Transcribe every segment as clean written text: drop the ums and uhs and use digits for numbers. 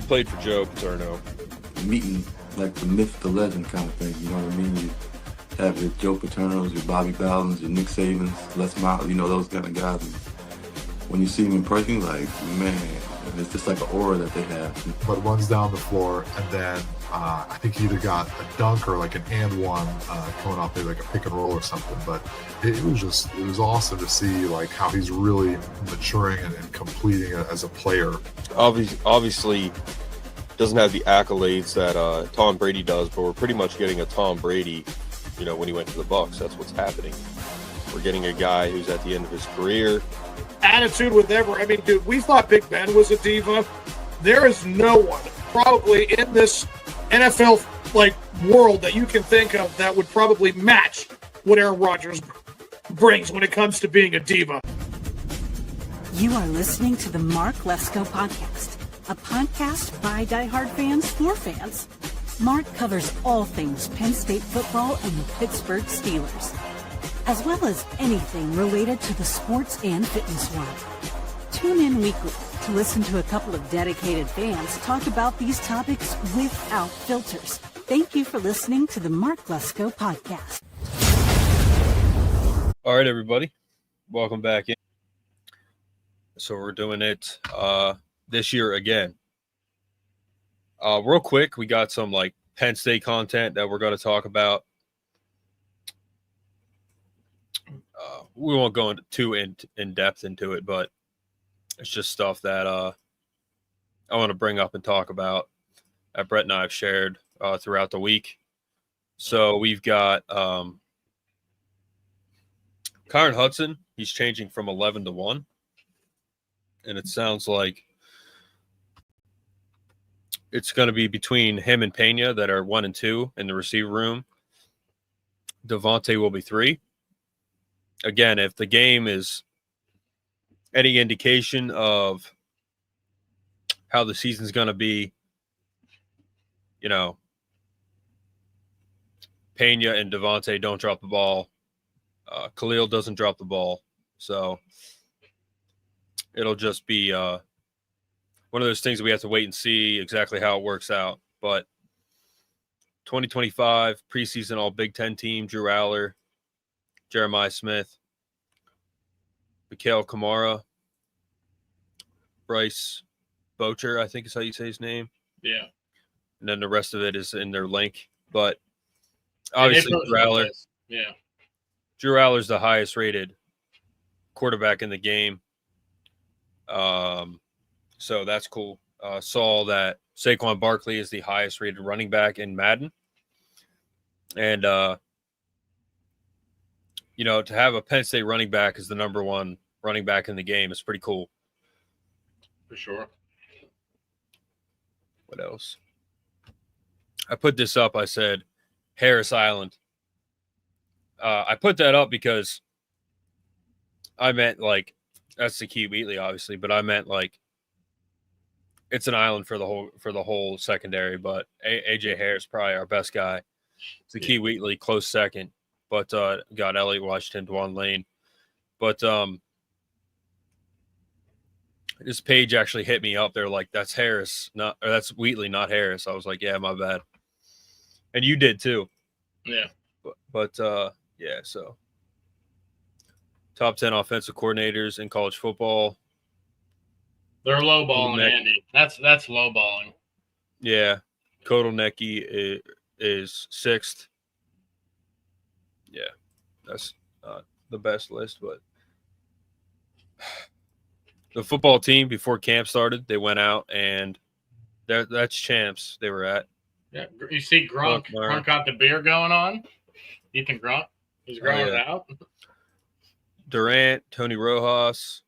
played for Joe Paterno. Meeting like the myth, the legend kind of thing. You know what I mean? You have your Joe Paternos, your Bobby Bowdens, your Nick Sabans, Les Miles, those kind of guys. And when you see them in person, you're like, man, it's just like an aura that they have. But runs down the floor, and then I think he either got a dunk or like an and one coming off maybe like a pick and roll or something. But it was awesome to see like how he's really maturing and completing as a player. Obviously doesn't have the accolades that Tom Brady does, but we're pretty much getting a Tom Brady, when he went to the Bucs. That's what's happening. We're getting a guy who's at the end of his career. Attitude with ever. I mean, dude, we thought Big Ben was a diva. There is no one probably in this NFL world that you can think of that would probably match what Aaron Rodgers brings when it comes to being a diva. You are listening to the Mark Lesko Podcast, a podcast by diehard fans for fans. Mark covers all things Penn State football and the Pittsburgh Steelers, as well as anything related to the sports and fitness world. Tune in weekly to listen to a couple of dedicated fans talk about these topics without filters. Thank you for listening to the Mark Lesko Podcast. All right, everybody. Welcome back in. So we're doing it this year again. Real quick, we got some Penn State content that we're going to talk about. We won't go into too in depth into it, but it's just stuff that I want to bring up and talk about that Brett and I have shared throughout the week. So we've got Kyron Hudson. He's changing from 11 to 1. And it sounds like it's going to be between him and Pena that are 1 and 2 in the receiver room. Devontae will be 3. Again, if the game is any indication of how the season's going to be, Pena and Devontae don't drop the ball. Khalil doesn't drop the ball. So it'll just be one of those things we have to wait and see exactly how it works out. But 2025 preseason All Big Ten team, Drew Aller, Jeremiah Smith, Mikhail Kamara, Bryce Bocher, I think is how you say his name. Yeah. And then the rest of it is in their link. But obviously Drew Aller. Yeah. Drew Aller's the highest rated quarterback in the game. So that's cool. Saw that Saquon Barkley is the highest rated running back in Madden. And, to have a Penn State running back as the number 1 running back in the game is pretty cool. For sure. What else? I put this up. I said Harris Island. I put that up because I meant that's the key Wheatley, obviously, but I meant it's an island for the whole secondary. But AJ Harris probably our best guy. The key Wheatley close second, but got Elliott Washington, Dwan Lane. But this page actually hit me up. They're like, that's Harris, that's Wheatley, not Harris. I was like, yeah, my bad. And you did too. Yeah. But yeah, so top 10 offensive coordinators in college football. They're lowballing, Andy. That's lowballing. Yeah. Kotelnicki is 6th. Yeah, that's not the best list, but the football team before camp started, they went out and that's champs they were at. Yeah, you see Gronk got the beer going on. Ethan Gronk, he's growing it out. Durant, Tony Rojas,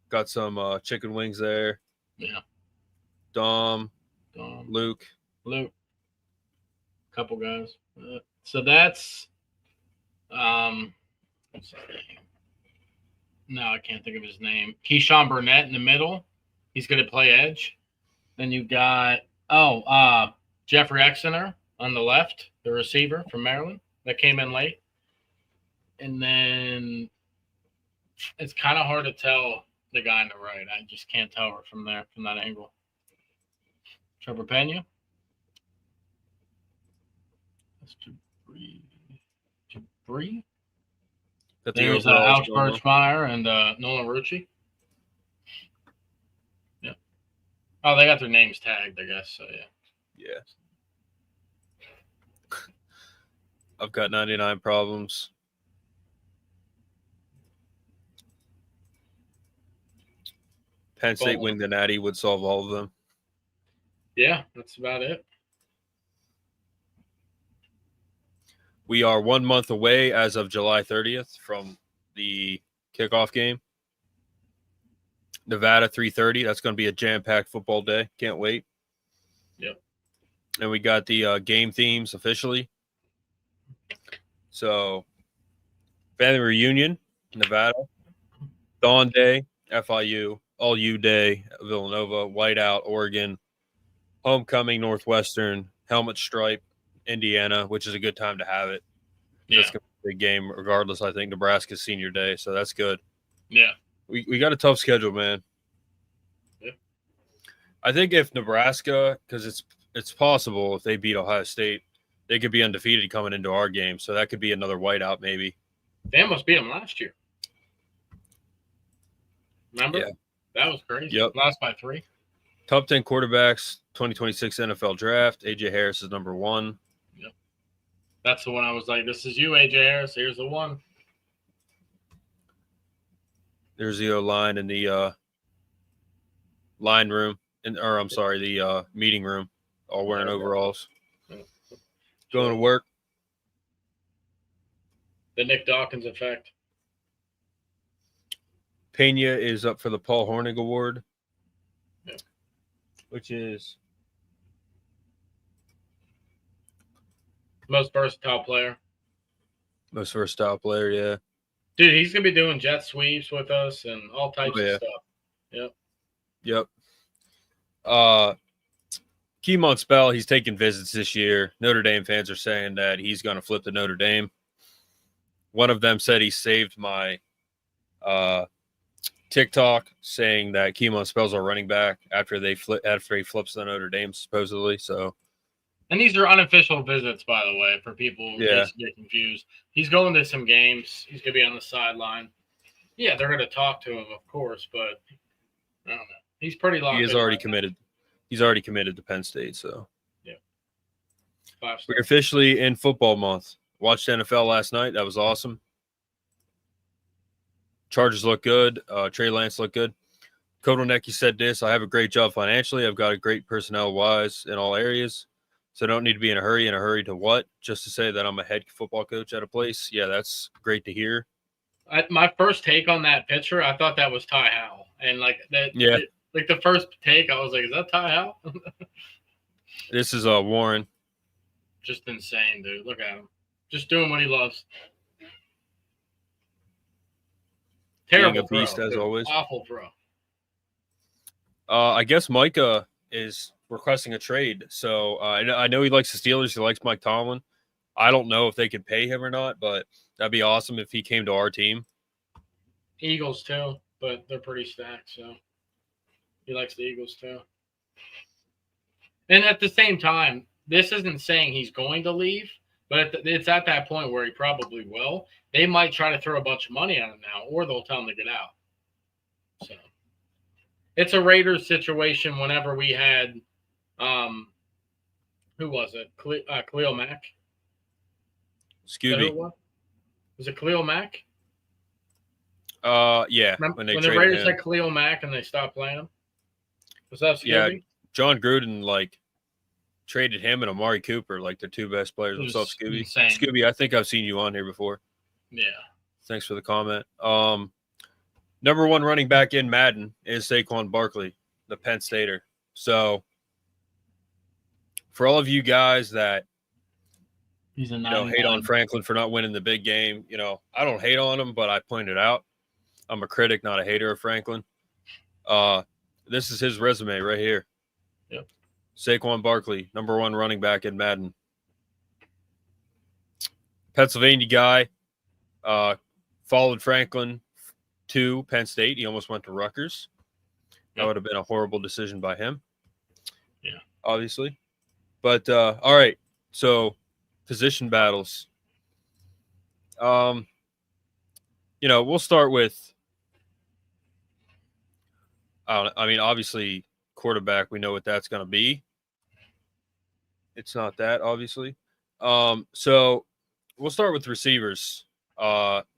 got some chicken wings there. Yeah. Dom, Luke, couple guys. So that's I'm sorry. No, I can't think of his name. Keyshawn Burnett in the middle. He's going to play edge. Then you got Jeffrey Exeter on the left, the receiver from Maryland that came in late. And then it's kind of hard to tell the guy on the right. I just can't tell her from that angle. Trevor Pena. That's Jabri. Got the There's overalls Alex going on. Birchmeyer and Nolan Rucci. Yeah. Oh, they got their names tagged, I guess. So, yeah. Yeah. I've got 99 problems. Penn State winning the Natty would solve all of them. Yeah, that's about it. We are 1 month away as of July 30th from the kickoff game. Nevada 3:30. That's going to be a jam-packed football day. Can't wait. Yep. And we got the game themes officially. So, family reunion, Nevada. Dawn Day, FIU. All U Day, Villanova. Whiteout, Oregon. Homecoming, Northwestern. Helmet Stripe, Indiana, which is a good time to have it. Yeah. That's going to be a big game regardless. I think Nebraska's senior day, so that's good. Yeah. We got a tough schedule, man. Yeah. I think if Nebraska, because it's possible if they beat Ohio State, they could be undefeated coming into our game. So that could be another whiteout, maybe. They almost beat them last year. Remember? Yeah. That was crazy. Yep. Lost by 3. Top 10 quarterbacks, 2026 NFL draft. AJ Harris is number 1. Yep. That's the one I was like, this is you, AJ Harris. Here's the one. There's the O-line in the line room, the meeting room, all wearing overalls. Going to work. The Nick Dawkins effect. Pena is up for the Paul Hornig Award, which is most versatile player. most versatile player, yeah. Dude, he's going to be doing jet sweeps with us and all types of stuff. Yep. Keemon Spell, he's taking visits this year. Notre Dame fans are saying that he's going to flip to Notre Dame. One of them said he saved my TikTok saying that Keemon Spell's our running back after he flips to Notre Dame, supposedly. So, and these are unofficial visits, by the way, for people who get confused. He's going to some games. He's going to be on the sideline. Yeah, they're going to talk to him, of course, but I don't know. He's pretty locked in. He is already committed. He's already committed to Penn State, so. Yeah. We're officially in football month. Watched NFL last night. That was awesome. Chargers look good. Trey Lance looked good. Kotelnicki said this: I have a great job financially. I've got a great personnel-wise in all areas. So I don't need to be in a hurry. In a hurry to what? Just to say that I'm a head football coach at a place. Yeah, that's great to hear. My first take on that picture, I thought that was Ty Howell. And like that, like the first take, I was like, is that Ty Howell? This is Warren. Just insane, dude. Look at him. Just doing what he loves. Terrible Being a beast, throw, as dude. always. Awful throw. I guess Micah is requesting a trade. So I know he likes the Steelers. He likes Mike Tomlin. I don't know if they could pay him or not, but that'd be awesome if he came to our team. Eagles too, but they're pretty stacked, so he likes the Eagles too. And at the same time, this isn't saying he's going to leave, but it's at that point where he probably will. They might try to throw a bunch of money at him now, or they'll tell him to get out. So it's a Raiders situation. Whenever we had, who was it? Khalil Mack. Scooby. Was it Khalil Mack? Yeah. When the Raiders had Khalil Mack and they stopped playing him. Was that Scooby? Yeah. John Gruden traded him and Amari Cooper, their two best players. What's up, Scooby? Insane. Scooby, I think I've seen you on here before. Yeah. Thanks for the comment. Number 1 running back in Madden is Saquon Barkley, the Penn Stater. So for all of you guys that he's a hate on Franklin for not winning the big game, I don't hate on him, but I pointed out I'm a critic, not a hater of Franklin. This is his resume right here. Yep. Saquon Barkley, number 1 running back in Madden. Pennsylvania guy, followed Franklin to Penn State. He almost went to Rutgers. That would have been a horrible decision by him. Yeah. obviously. But all right, so position battles. We'll start with. Obviously, quarterback. We know what that's going to be. It's not that, obviously. So we'll start with receivers.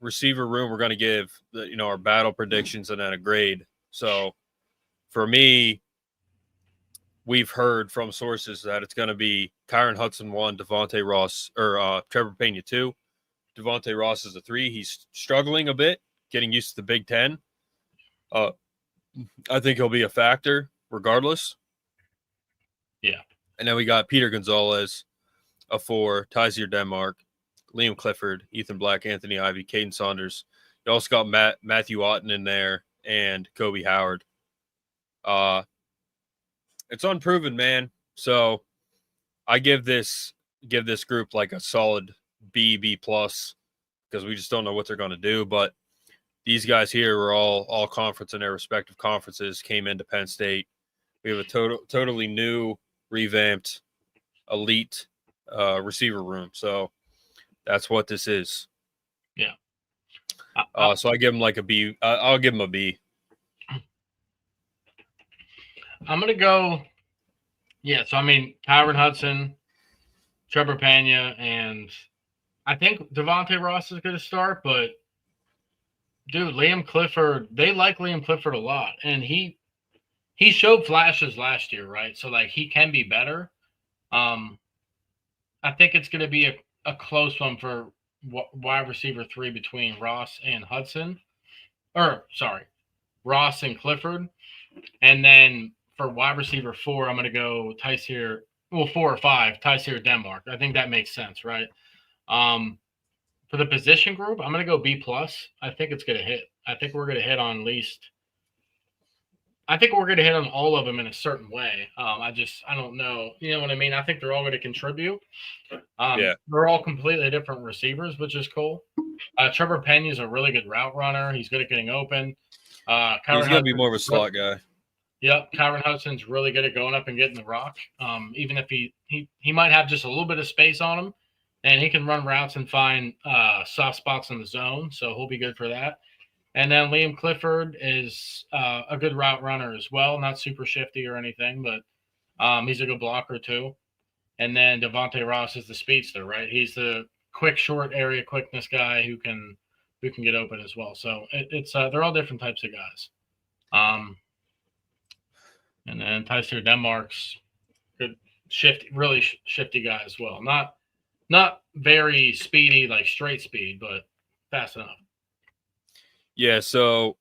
Receiver room, we're going to give our battle predictions and then a grade. So for me, we've heard from sources that it's going to be Kyron Hudson 1, Devontae Ross, or Trevor Pena 2. Devontae Ross is a 3. He's struggling a bit, getting used to the Big Ten. I think he'll be a factor regardless. Yeah. And then we got Peter Gonzalez, a 4, Tysier Denmark, Liam Clifford, Ethan Black, Anthony Ivey, Caden Saunders. You also got Matthew Otten in there and Kobe Howard. It's unproven, man. So I give this group like a solid B plus because we just don't know what they're going to do. But these guys here were all conference in their respective conferences, came into Penn State. We have a totally new, revamped, elite receiver room. So that's what this is. Yeah. So I give them like a B. I'll give them a B. I'm going to go. Yeah. So, Kyron Hudson, Trevor Pena, and I think Devontae Ross is going to start, but dude, Liam Clifford, they like Liam Clifford a lot. And he showed flashes last year, right? So, he can be better. I think it's going to be a close one for wide receiver 3 between Ross and Hudson. Ross and Clifford. And then for wide receiver 4, I'm going to go 4 or 5, Tysier Denmark. I think that makes sense, right? For the position group, I'm going to go B+. I think it's going to hit. I think we're going to hit on all of them in a certain way. I don't know. You know what I mean? I think they're all going to contribute. They're all completely different receivers, which is cool. Trevor Pena is a really good route runner. He's good at getting open. He's going to be more of a slot guy. Yep, Kyron Hudson's really good at going up and getting the rock. Even if he might have just a little bit of space on him, and he can run routes and find soft spots in the zone, so he'll be good for that. And then Liam Clifford is a good route runner as well, not super shifty or anything, but he's a good blocker too. And then Devontae Ross is the speedster, right? He's the quick, short area quickness guy who can get open as well. So it's they're all different types of guys. And then Tysier Denmark's good, really shifty guy as well. Not very speedy, like straight speed, but fast enough. Yeah, so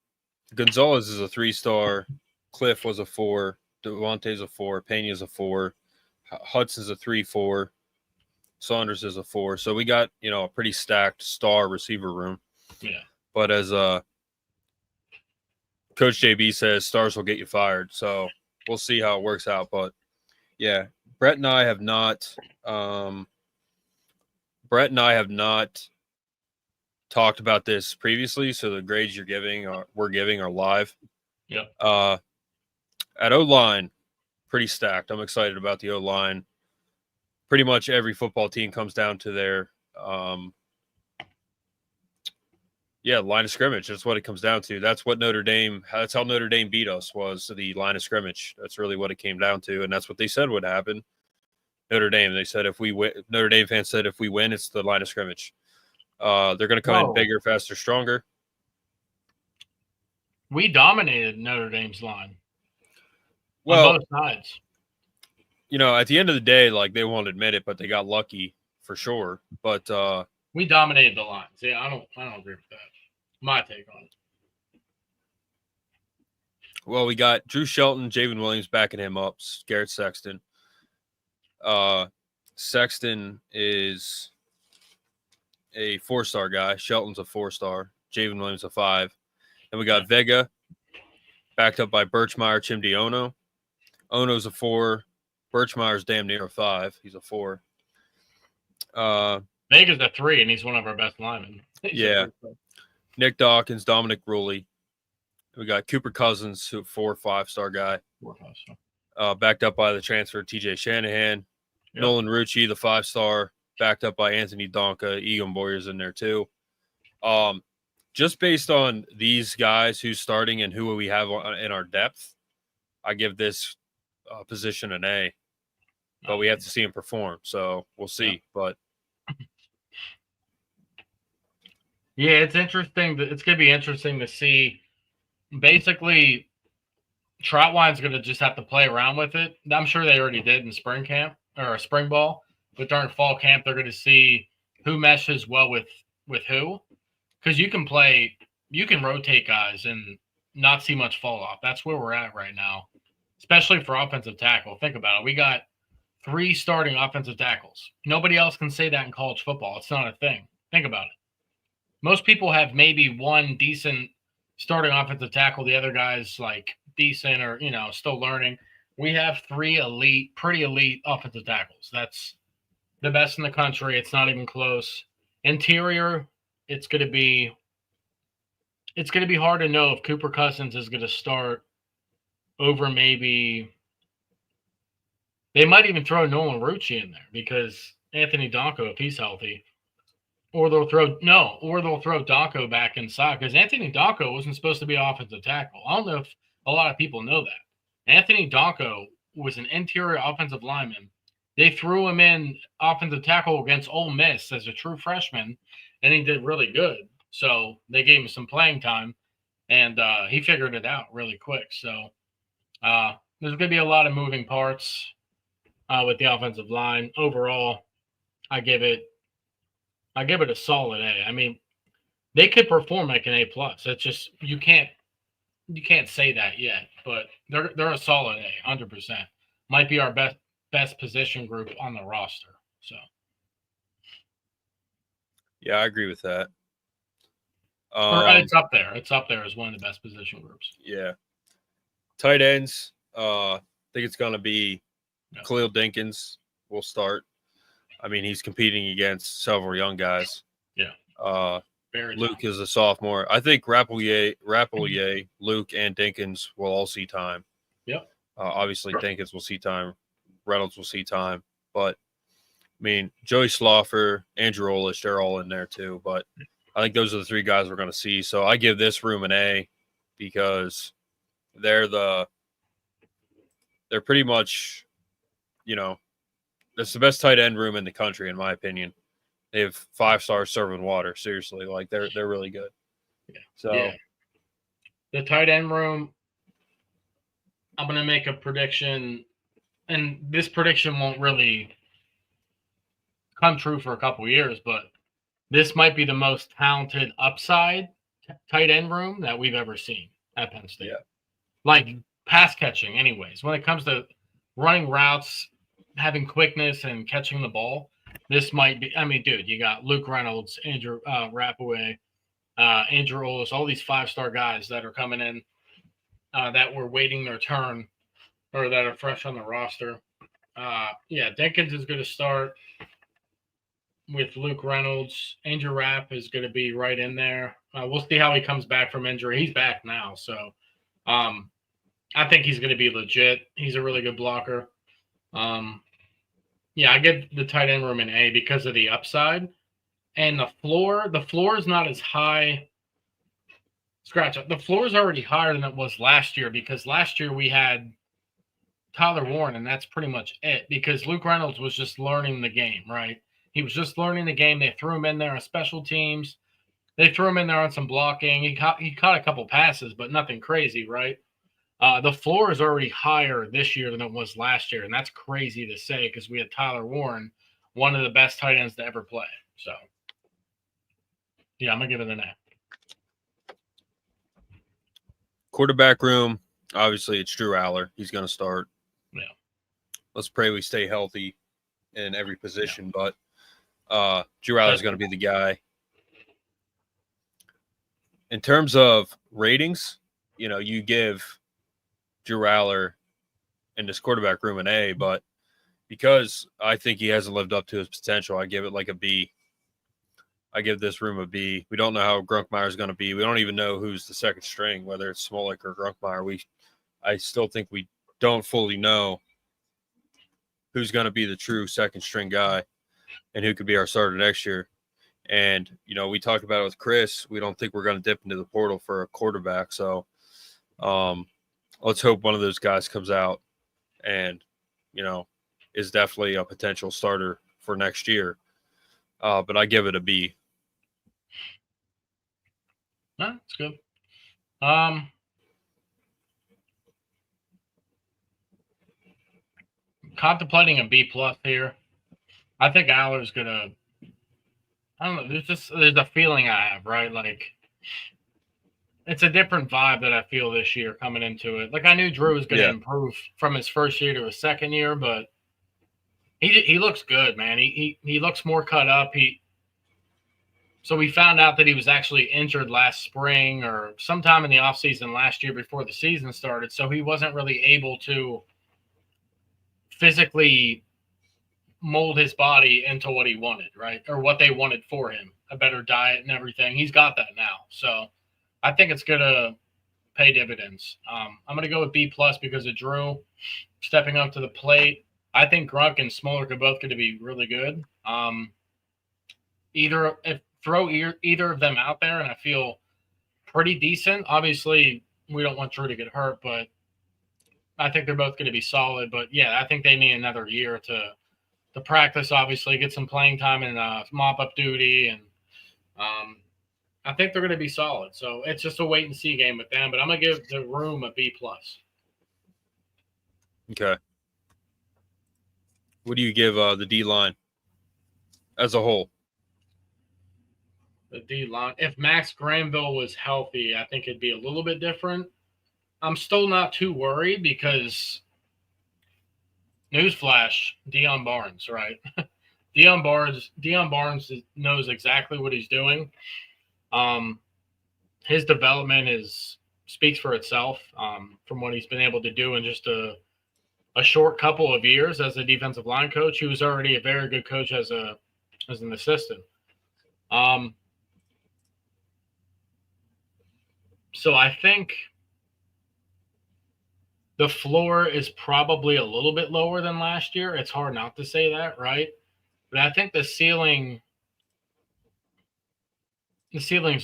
Gonzalez is a 3-star. Cliff was a 4. Devontae's a 4. Pena's a 4. Hudson's a 3-4. Saunders is a 4. So we got, a pretty stacked star receiver room. Yeah. But as Coach JB says, stars will get you fired. So we'll see how it works out. But yeah, Brett and I have not talked about this previously, so the grades we're giving are live. Yeah. At O-line, pretty stacked. I'm excited about the O-line. Pretty much every football team comes down to their line of scrimmage. That's what it comes down to. That's how Notre Dame beat us, was the line of scrimmage. That's really what it came down to, and that's what they said would happen. Notre Dame, they said if we win, Notre Dame fans said if we win, it's the line of scrimmage. They're going to come in bigger, faster, stronger. We dominated Notre Dame's line. Well, on both sides. At the end of the day, they won't admit it, but they got lucky for sure. But we dominated the lines. Yeah, I don't agree with that. My take on it. Well, we got Drew Shelton, Javen Williams backing him up. Garrett Sexton. Sexton is a 4-star guy. Shelton's a 4-star. Javen Williams a 5. Then we got Vega, backed up by Birchmeyer, Chimdi Ono. Ono's a 4. Birchmeyer's damn near a 5. He's a 4. Vega's a 3, and he's one of our best linemen. Yeah. Nick Dawkins, Dominic Rulli. We got Cooper Cousins, who 4 or 5-star guy. 4 or 5-star. backed up by the transfer TJ Shanahan. Yep. Nolan Rucci, the 5-star, backed up by Anthony Donka. Egan Boyer's in there too. Just based on these guys who's starting and who we have in our depth, I give this position an A. But we have to see him perform, so we'll see. Yeah. But yeah, it's interesting. It's going to be interesting to see. Basically, Troutwine's going to just have to play around with it. I'm sure they already did in spring camp or spring ball, but during fall camp, they're going to see who meshes well with who, because you can rotate guys and not see much fall off. That's where we're at right now, especially for offensive tackle. Think about it. We got 3 starting offensive tackles. Nobody else can say that in college football. It's not a thing. Think about it. Most people have maybe 1 decent starting offensive tackle. The other guy's like decent or, still learning. We have 3 pretty elite offensive tackles. That's the best in the country. It's not even close. Interior, it's going to be hard to know if Cooper Cousins is going to start over maybe. They might even throw Nolan Rucci in there because Anthony Donko, if he's healthy, or they'll throw Donko back inside because Anthony Donko wasn't supposed to be an offensive tackle. I don't know if a lot of people know that. Anthony Donko was an interior offensive lineman. They threw him in offensive tackle against Ole Miss as a true freshman, and he did really good. So they gave him some playing time, and he figured it out really quick. So there's going to be a lot of moving parts with the offensive line. Overall, I give it a solid A. I mean, they could perform like an A+. It's just you can't say that yet, but they're a solid A, 100%. Might be our best position group on the roster. So, yeah, I agree with that. It's up there. It's up there as one of the best position groups. Yeah. Tight ends. I think it's going to be Khalil Dinkins will start. I mean, he's competing against several young guys. Yeah. Luke is a sophomore. I think Rapelier, Luke, and Dinkins will all see time. Yep. Obviously, Dinkins will see time. Reynolds will see time. But, I mean, Joey Sloffer, Andrew Olish, they're all in there too. But I think those are the 3 guys we're going to see. So I give this room an A because they're pretty much, it's the best tight end room in the country, in my opinion. They have 5-stars serving water. Seriously, like they're really good. Yeah. So the tight end room, I'm gonna make a prediction, and this prediction won't really come true for a couple years, but this might be the most talented upside tight end room that we've ever seen at Penn State. Yeah. Like pass catching, anyways. When it comes to running routes, having quickness and catching the ball, this might be. I mean, dude, you got Luke Reynolds, Andrew Rapaway, Andrew Ollis, all these 5-star guys that are coming in that were waiting their turn or that are fresh on the roster. Dinkins is going to start with Luke Reynolds. Andrew Rapp is going to be right in there. We'll see how he comes back from injury. He's back now, so I think he's going to be legit. He's a really good blocker. I give the tight end room an A because of the upside. And the floor is not as high. The floor is already higher than it was last year because last year we had Tyler Warren, and that's pretty much it because Luke Reynolds was just learning the game, right? He was just learning the game. They threw him in there on special teams. They threw him in there on some blocking. He caught a couple passes, but nothing crazy, right? The floor is already higher this year than it was last year, and that's crazy to say because we had Tyler Warren, one of the best tight ends to ever play. So, I'm going to give it an A. quarterback room, obviously it's Drew Aller. He's going to start. Yeah. Let's pray we stay healthy in every position, but Drew Aller is going to be the guy. In terms of ratings, you give Drew Aller in this quarterback room an A, but because I think he hasn't lived up to his potential, I give it like a B. I give this room a B. We don't know how Grunkmeyer is going to be. We don't even know who's the second string, whether it's Smolik or Grunkmeyer. I still think we don't fully know who's going to be the true second string guy and who could be our starter next year. And, you know, we talked about it with Chris. We don't think we're going to dip into the portal for a quarterback. So let's hope one of those guys comes out and, you know, is definitely a potential starter for next year. But I give it a B. No, that's good. Contemplating a B+ here. I think Aller's gonna. I don't know. There's a feeling I have, right? Like, it's a different vibe that I feel this year coming into it. Like, I knew Drew was going to improve from his first year to his second year, but he looks good, man. He looks more cut up. So we found out that he was actually injured last spring or sometime in the offseason last year before the season started. So he wasn't really able to physically mold his body into what he wanted, right? Or what they wanted for him, a better diet and everything. He's got that now. So I think it's going to pay dividends. I'm going to go with B+ because of Drew stepping up to the plate. I think Grunk and Smoller are both going to be really good. Throw either of them out there, and I feel pretty decent. Obviously, we don't want Drew to get hurt, but I think they're both going to be solid. But, yeah, I think they need another year to practice, obviously, get some playing time and mop-up duty. And I think they're going to be solid. So it's just a wait-and-see game with them. But I'm going to give the room a B+. Okay. What do you give the D-line as a whole? The D-line. If Max Granville was healthy, I think it'd be a little bit different. I'm still not too worried because newsflash, Deion Barnes, right? Deion Barnes knows exactly what he's doing. His development speaks for itself from what he's been able to do in just a short couple of years as a defensive line coach. He was already a very good coach as an assistant. So I think the floor is probably a little bit lower than last year. It's hard not to say that, right? But I think the ceiling's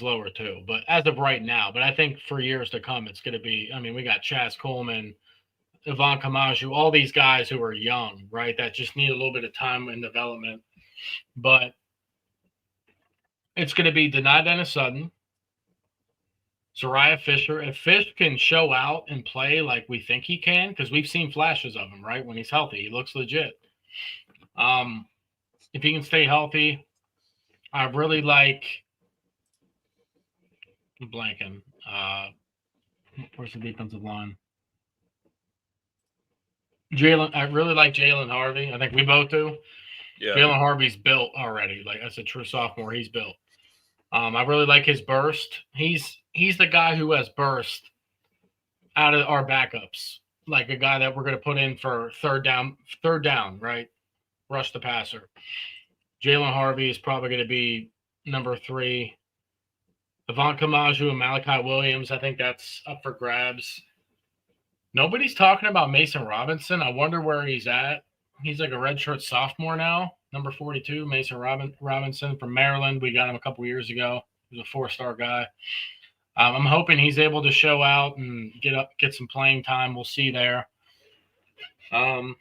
lower too, but as of right now. But I think for years to come, it's going to be, I mean, we got Chaz Coleman, Ivan Kamaju, all these guys who are young, right, that just need a little bit of time and development. But it's going to be Deni Dennis-Sutton, Zariah Fisher. If Fish can show out and play like we think he can, because we've seen flashes of him, right, when he's healthy, he looks legit. If he can stay healthy, I really like – I'm blanking. Where's the defensive line? I really like Jalen Harvey. I think we both do. Yeah. Jalen Harvey's built already. Like, as a true sophomore, he's built. I really like his burst. He's the guy who has burst out of our backups, like a guy that we're going to put in for third down, right? Rush the passer. Jalen Harvey is probably going to be number 3. Ivan Kamaju and Malachi Williams, I think that's up for grabs. Nobody's talking about Mason Robinson. I wonder where he's at. He's like a redshirt sophomore now, number 42, Mason Robinson from Maryland. We got him a couple years ago. He was a 4-star guy. I'm hoping he's able to show out and get some playing time. We'll see there. For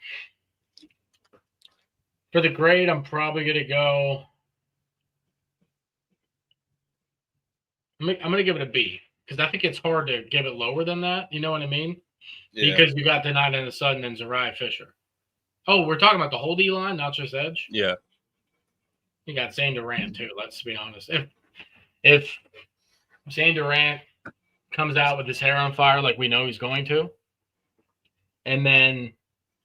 the grade, I'm probably going to go – I'm going to give it a B because I think it's hard to give it lower than that. You know what I mean? Yeah. Because you got Deni Dennis-Sutton and Zariah Fisher. Oh, we're talking about the whole D-line, not just edge? Yeah. You got Zane Durant, too, let's be honest. If Zane Durant comes out with his hair on fire like we know he's going to, and then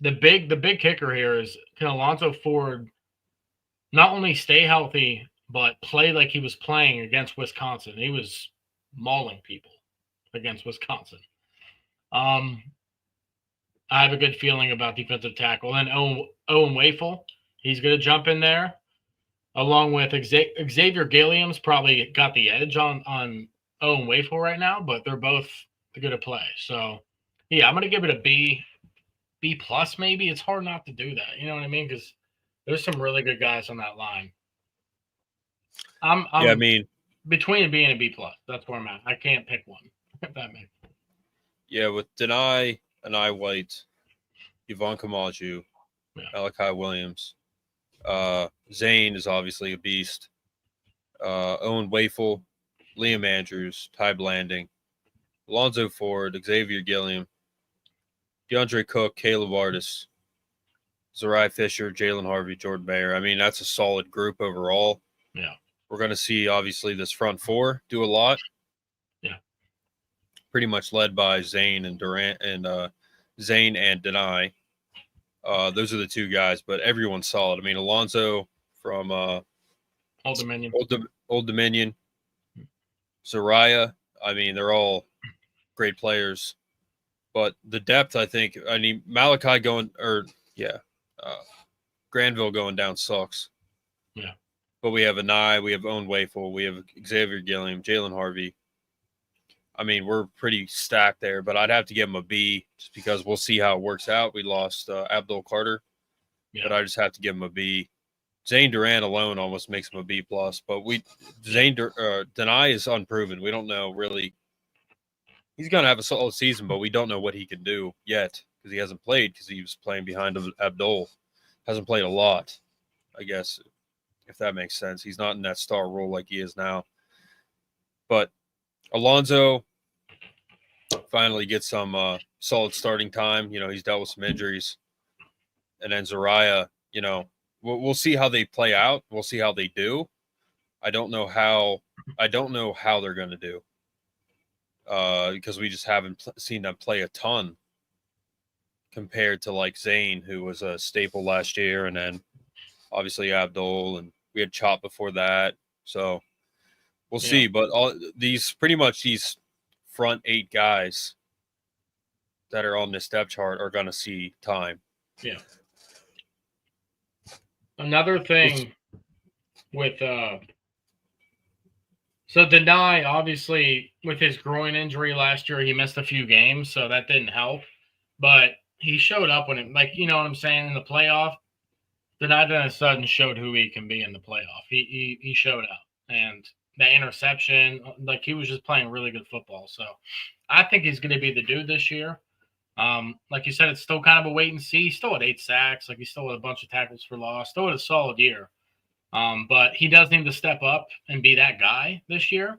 the big kicker here is, can Alonzo Ford not only stay healthy but play like he was playing against Wisconsin? He was mauling people against Wisconsin. I have a good feeling about defensive tackle. And Owen Wafel, he's going to jump in there, along with Xavier Gilliam's probably got the edge on Owen Wafel right now, but they're both going to play. So, yeah, I'm going to give it a B. B plus maybe. It's hard not to do that. You know what I mean? Because there's some really good guys on that line. I'm I mean, between a B and a B plus. That's where I'm at. I can't pick one. If that makes sense. yeah, with Denai, Anai White, Yvonne Kamaju, Malachi Williams, Zane is obviously a beast. Owen Wafel, Liam Andrews, Ty Blanding, Alonzo Ford, Xavier Gilliam, DeAndre Cook, Caleb Artis, Zariah Fisher, Jalen Harvey, Jordan Mayer. I mean, that's a solid group overall. Yeah. We're going to see, obviously, this front four do a lot. Yeah. Pretty much led by Zane and Durant and Zane and Denai. Those are the two guys, but everyone's solid. I mean, Alonzo from Old Dominion. Old Dominion. Zariah. I mean, they're all great players. But the depth, I think, Malachi Granville going down sucks. Yeah. But we have Anai, we have Owen Wafel, we have Xavier Gilliam, Jalen Harvey. I mean, we're pretty stacked there, but I'd have to give him a B just because we'll see how it works out. We lost Abdul Carter, but I just have to give him a B. Zane Durant alone almost makes him a B plus, but Denai is unproven. We don't know really. He's going to have a solid season, but we don't know what he can do yet because he hasn't played because he was playing behind Abdul. Hasn't played a lot, I guess, if that makes sense. He's not in that star role like he is now. But Alonzo finally gets some solid starting time. You know, he's dealt with some injuries. And then Zariah, you know, we'll see how they play out. We'll see how they do. I don't know how they're going to do because we just haven't seen them play a ton compared to like Zane, who was a staple last year, and then obviously Abdul, and we had Chop before that. So we'll see. But all these front 8 guys that are on this depth chart are going to see time. Yeah. Another thing with so Denai, obviously with his groin injury last year, he missed a few games, so that didn't help. But he showed up when it, like, you know what I'm saying, in the playoff. Denai all of a sudden showed who he can be in the playoff. He showed up, and the interception, like, he was just playing really good football. So I think he's going to be the dude this year. Like you said, it's still kind of a wait and see. He still had 8 sacks. Like, he still had a bunch of tackles for loss. Still had a solid year. But he does need to step up and be that guy this year.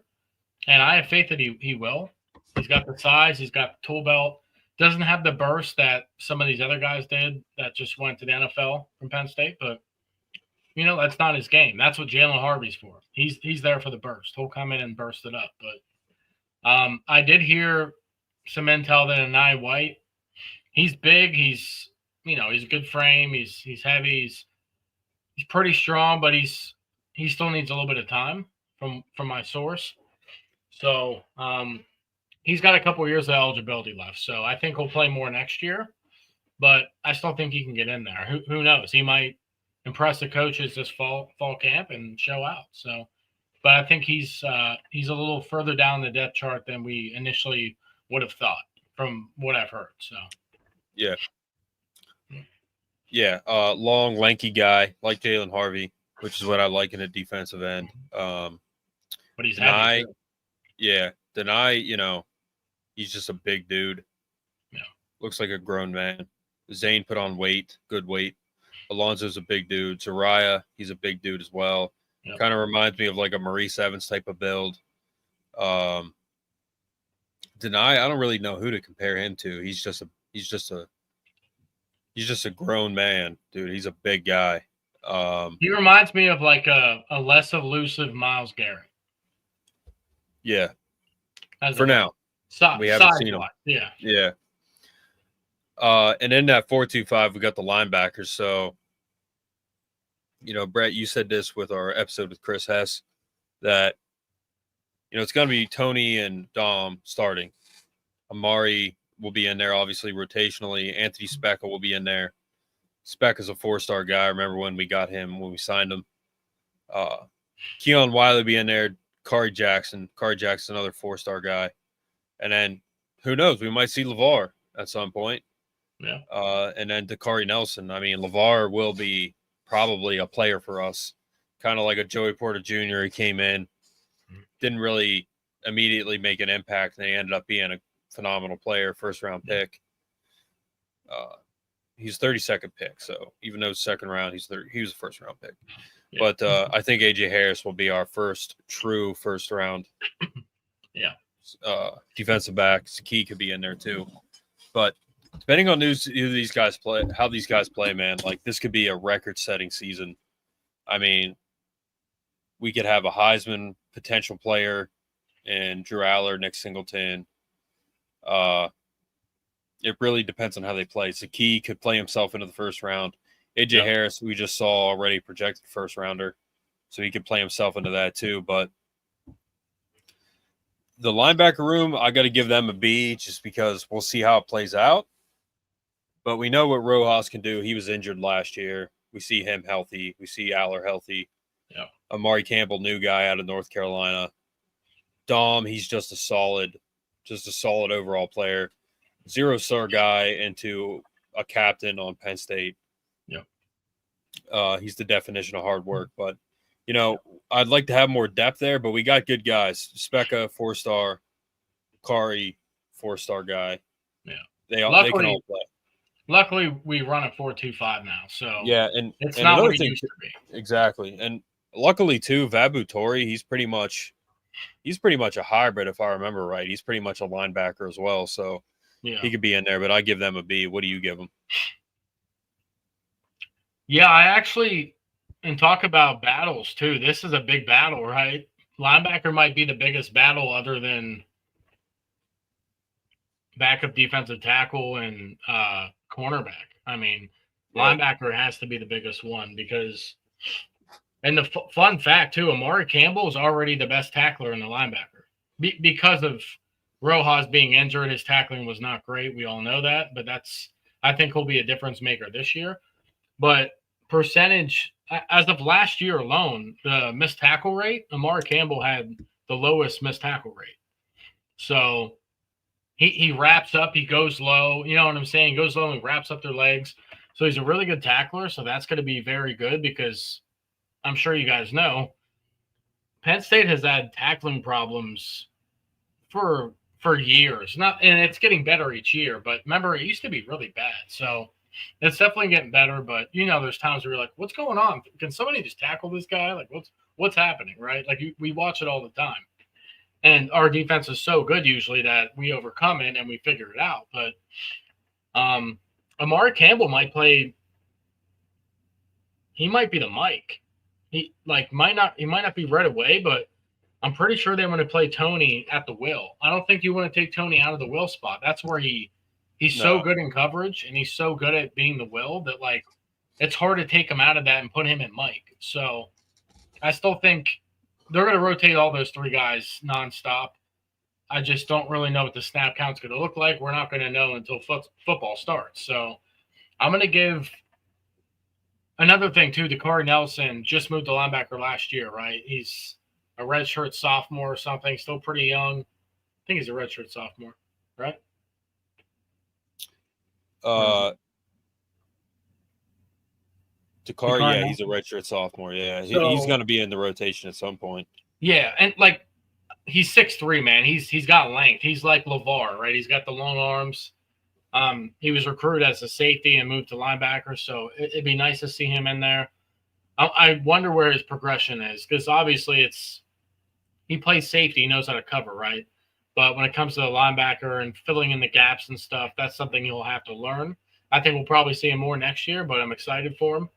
And I have faith that he will. He's got the size. He's got the tool belt. Doesn't have the burst that some of these other guys did that just went to the NFL from Penn State. But, you know, that's not his game. That's what Jalen Harvey's for. He's there for the burst. He'll come in and burst it up. But I did hear some intel that Anai White, he's big. He's a good frame. He's heavy. He's pretty strong, but he still needs a little bit of time from my source. So he's got a couple years of eligibility left. So I think he'll play more next year, but I still think he can get in there. Who knows? He might impress the coaches this fall camp and show out. So, but I think he's a little further down the depth chart than we initially would have thought from what I've heard. So, yeah, long, lanky guy like Jalen Harvey, which is what I like in a defensive end. But he's heavy. Denai, you know, he's just a big dude. Yeah, looks like a grown man. Zane put on weight, good weight. Alonzo's a big dude. Zariah, he's a big dude as well. Yep. Kind of reminds me of like a Maurice Evans type of build. Denai, I don't really know who to compare him to. He's just a grown man, dude. He's a big guy. He reminds me of like a less elusive Myles Garrett. Yeah. For now. We haven't seen him. Yeah. And in that 4-2-5, we got the linebackers. So, you know, Brett, you said this with our episode with Chris Hess that, you know, it's going to be Tony and Dom starting. Amari will be in there, obviously, rotationally. Anthony Speckle will be in there. Speck is a 4-star guy. I remember when we got him, when we signed him. Keon Wiley will be in there. Kari Jackson, another 4-star guy. And then, who knows, we might see LeVar at some point. Yeah. And then Dakari Nelson. I mean, LeVar will be probably a player for us, kind of like a Joey Porter Jr. He came in, didn't really immediately make an impact, and he ended up being a phenomenal player, first-round pick. He's 32nd pick, so even though it's second round, he was a first-round pick. Yeah. But I think A.J. Harris will be our true first-round defensive back. Saki could be in there too. But depending on who these guys play, how these guys play, man, like this could be a record-setting season. I mean, we could have a Heisman potential player in Drew Aller, Nick Singleton. It really depends on how they play. Saki could play himself into the first round. A.J. Harris, we just saw already projected first rounder, so he could play himself into that too. But the linebacker room, I got to give them a B just because we'll see how it plays out. But we know what Rojas can do. He was injured last year. We see him healthy. We see Aller healthy. Yeah. Amari Campbell, new guy out of North Carolina. Dom, he's just a solid overall player. 0-star guy into a captain on Penn State. Yeah. He's the definition of hard work. But, I'd like to have more depth there, but we got good guys. Specca, 4-star. Kari, 4-star guy. Yeah. They can all play. Luckily, we run a 4-2-5 now. So yeah, and it's and not another what it thing, used to be. Exactly. And luckily, too, Vabu Tori, he's pretty much a hybrid, if I remember right. He's pretty much a linebacker as well. So he could be in there, but I give them a B. What do you give them? Yeah, I actually, and talk about battles too. This is a big battle, right? Linebacker might be the biggest battle other than backup defensive tackle and cornerback. I mean, linebacker has to be the biggest one because, and the fun fact too, Amari Campbell is already the best tackler in the linebacker because of Rojas being injured. His tackling was not great. We all know that, but I think he'll be a difference maker this year. But percentage, as of last year alone, the missed tackle rate, Amari Campbell had the lowest missed tackle rate. So he wraps up, he goes low. You know what I'm saying? He goes low and he wraps up their legs. So he's a really good tackler. So that's going to be very good because I'm sure you guys know Penn State has had tackling problems for years. And it's getting better each year. But remember, it used to be really bad. So it's definitely getting better. But there's times where you're like, what's going on? Can somebody just tackle this guy? Like, what's happening, right? Like we watch it all the time. And our defense is so good usually that we overcome it and we figure it out. But Amari Campbell might play. He might be the Mike. He might not be right away, but I'm pretty sure they want to play Tony at the will. I don't think you want to take Tony out of the will spot. That's where he's so good in coverage and he's so good at being the will that it's hard to take him out of that and put him at Mike. So I still think they're going to rotate all those three guys nonstop. I just don't really know what the snap count's going to look like. We're not going to know until football starts. So I'm going to give another thing too. Dakari Nelson just moved to linebacker last year, right? He's a redshirt sophomore or something, still pretty young. I think he's a redshirt sophomore, right? Dakari, he's a redshirt sophomore. Yeah, he's going to be in the rotation at some point. Yeah, and he's 6'3", man. He's got length. He's like LeVar, right? He's got the long arms. He was recruited as a safety and moved to linebacker, so it'd be nice to see him in there. I wonder where his progression is because obviously he plays safety. He knows how to cover, right? But when it comes to the linebacker and filling in the gaps and stuff, that's something he'll have to learn. I think we'll probably see him more next year, but I'm excited for him.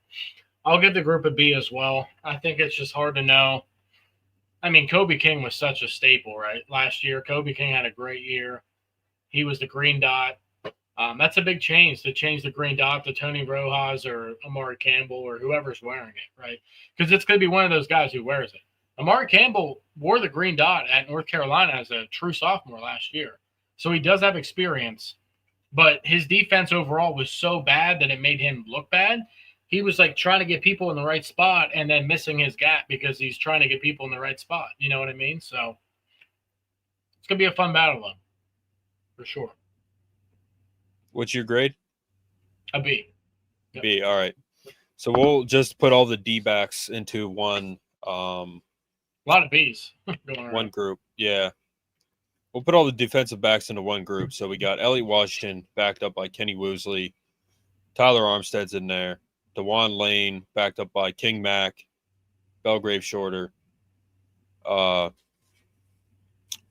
I'll give the group a B as well. I think it's just hard to know. I mean, Kobe King was such a staple, right? Last year, Kobe King had a great year. He was the green dot. That's a big change to change the green dot to Tony Rojas or Amari Campbell or whoever's wearing it, right? Because it's going to be one of those guys who wears it. Amari Campbell wore the green dot at North Carolina as a true sophomore last year. So he does have experience, but his defense overall was so bad that it made him look bad. He was trying to get people in the right spot and then missing his gap because he's trying to get people in the right spot. You know what I mean? So it's going to be a fun battle, though, for sure. What's your grade? A B. Yep. B. All right. So we'll just put all the D-backs into one. A lot of B's going around. One group. Yeah. We'll put all the defensive backs into one group. So we got Elliot Washington backed up by Kenny Woosley. Tyler Armstead's in there. DeJuan Lane backed up by King Mack. Belgrave Shorter.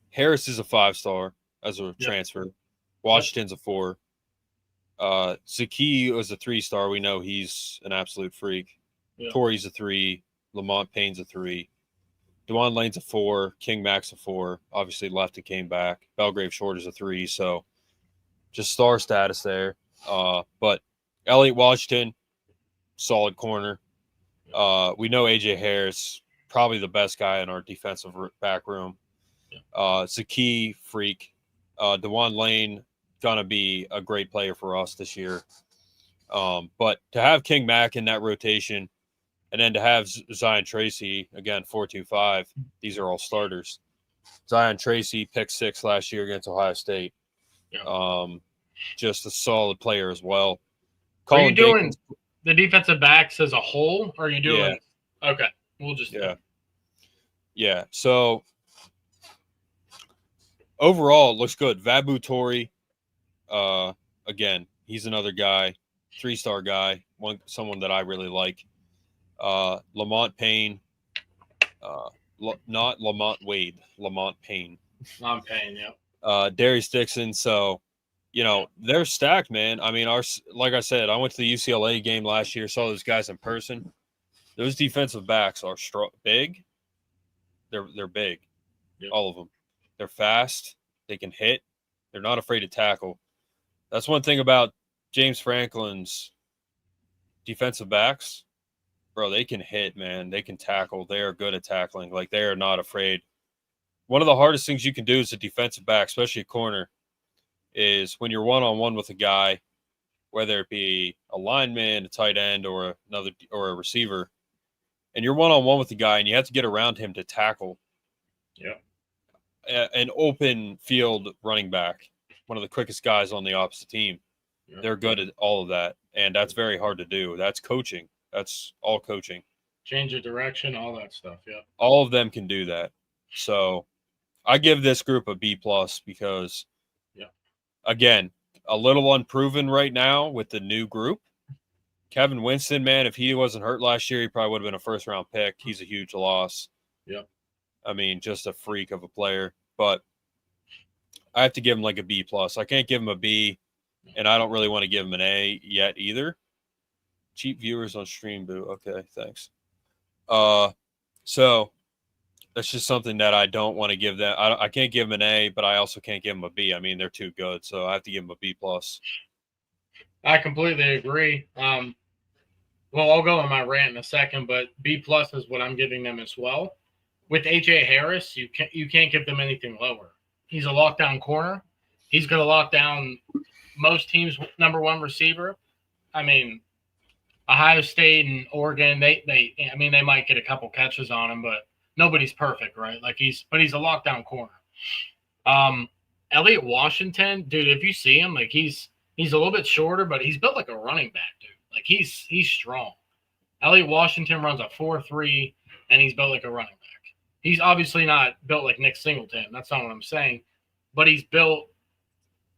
Harris is a 5-star as a transfer. Washington's a 4. Zaki was a 3-star. We know he's an absolute freak. Torrey's a 3. Lamont Payne's a 3. DeJuan Lane's a 4. King Mack's a 4. Obviously left and came back. Belgrave Shorter's a 3. So just star status there. But Elliot Washington, solid corner. We know AJ Harris, probably the best guy in our defensive back room. Zaki, freak. DeJuan Lane, gonna be a great player for us this year. But to have King Mack in that rotation, and then to have Zion Tracy, again, 4.25, these are all starters. Zion Tracy picked 6 last year against Ohio State. Just a solid player as well. Are you doing the defensive backs as a whole? Or are you doing okay? We'll just yeah. So overall, it looks good. Vabu Torrey, again, he's another guy, 3-star guy, someone that I really like. Lamont Payne, not Lamont Wade, Lamont Payne. Lamont Payne, yeah. Darius Dixon. So, they're stacked, man. I mean, like I said, I went to the UCLA game last year, saw those guys in person. Those defensive backs are big. They're big, all of them. They're fast. They can hit. They're not afraid to tackle. That's one thing about James Franklin's defensive backs. Bro, they can hit, man. They can tackle. They are good at tackling. Like, they are not afraid. One of the hardest things you can do as a defensive back, especially a corner, is when you're one-on-one with a guy, whether it be a lineman, a tight end, or a receiver, and you're one-on-one with the guy and you have to get around him to tackle. An open field running back, one of the quickest guys on the opposite team. They're good at all of that, and that's very hard to do. That's coaching. That's all coaching. Change of direction, all that stuff, All of them can do that. So I give this group a B+ because, again, a little unproven right now with the new group. Kevin Winston, man, if he wasn't hurt last year, he probably would have been a first-round pick. He's a huge loss. I mean, just a freak of a player. But I have to give him like a B+. I can't give him a B, and I don't really want to give him an A yet either. Cheap viewers on Stream Boo. Okay, thanks. So that's just something that I don't want to give them. I can't give them an A, but I also can't give them a B. I mean, they're too good, so I have to give them a B+. I completely agree. Well, I'll go on my rant in a second, but B+ is what I'm giving them as well. With AJ Harris, you can't give them anything lower. He's a lockdown corner. He's going to lock down most teams' number 1 receiver. I mean, Ohio State and Oregon, they might get a couple catches on him, but nobody's perfect, right? He's a lockdown corner. Elliot Washington, dude, if you see him, he's a little bit shorter, but he's built like a running back, dude. He's strong. Elliot Washington runs a 4.3, and he's built like a running back. He's obviously not built like Nick Singleton. That's not what I'm saying. But he's built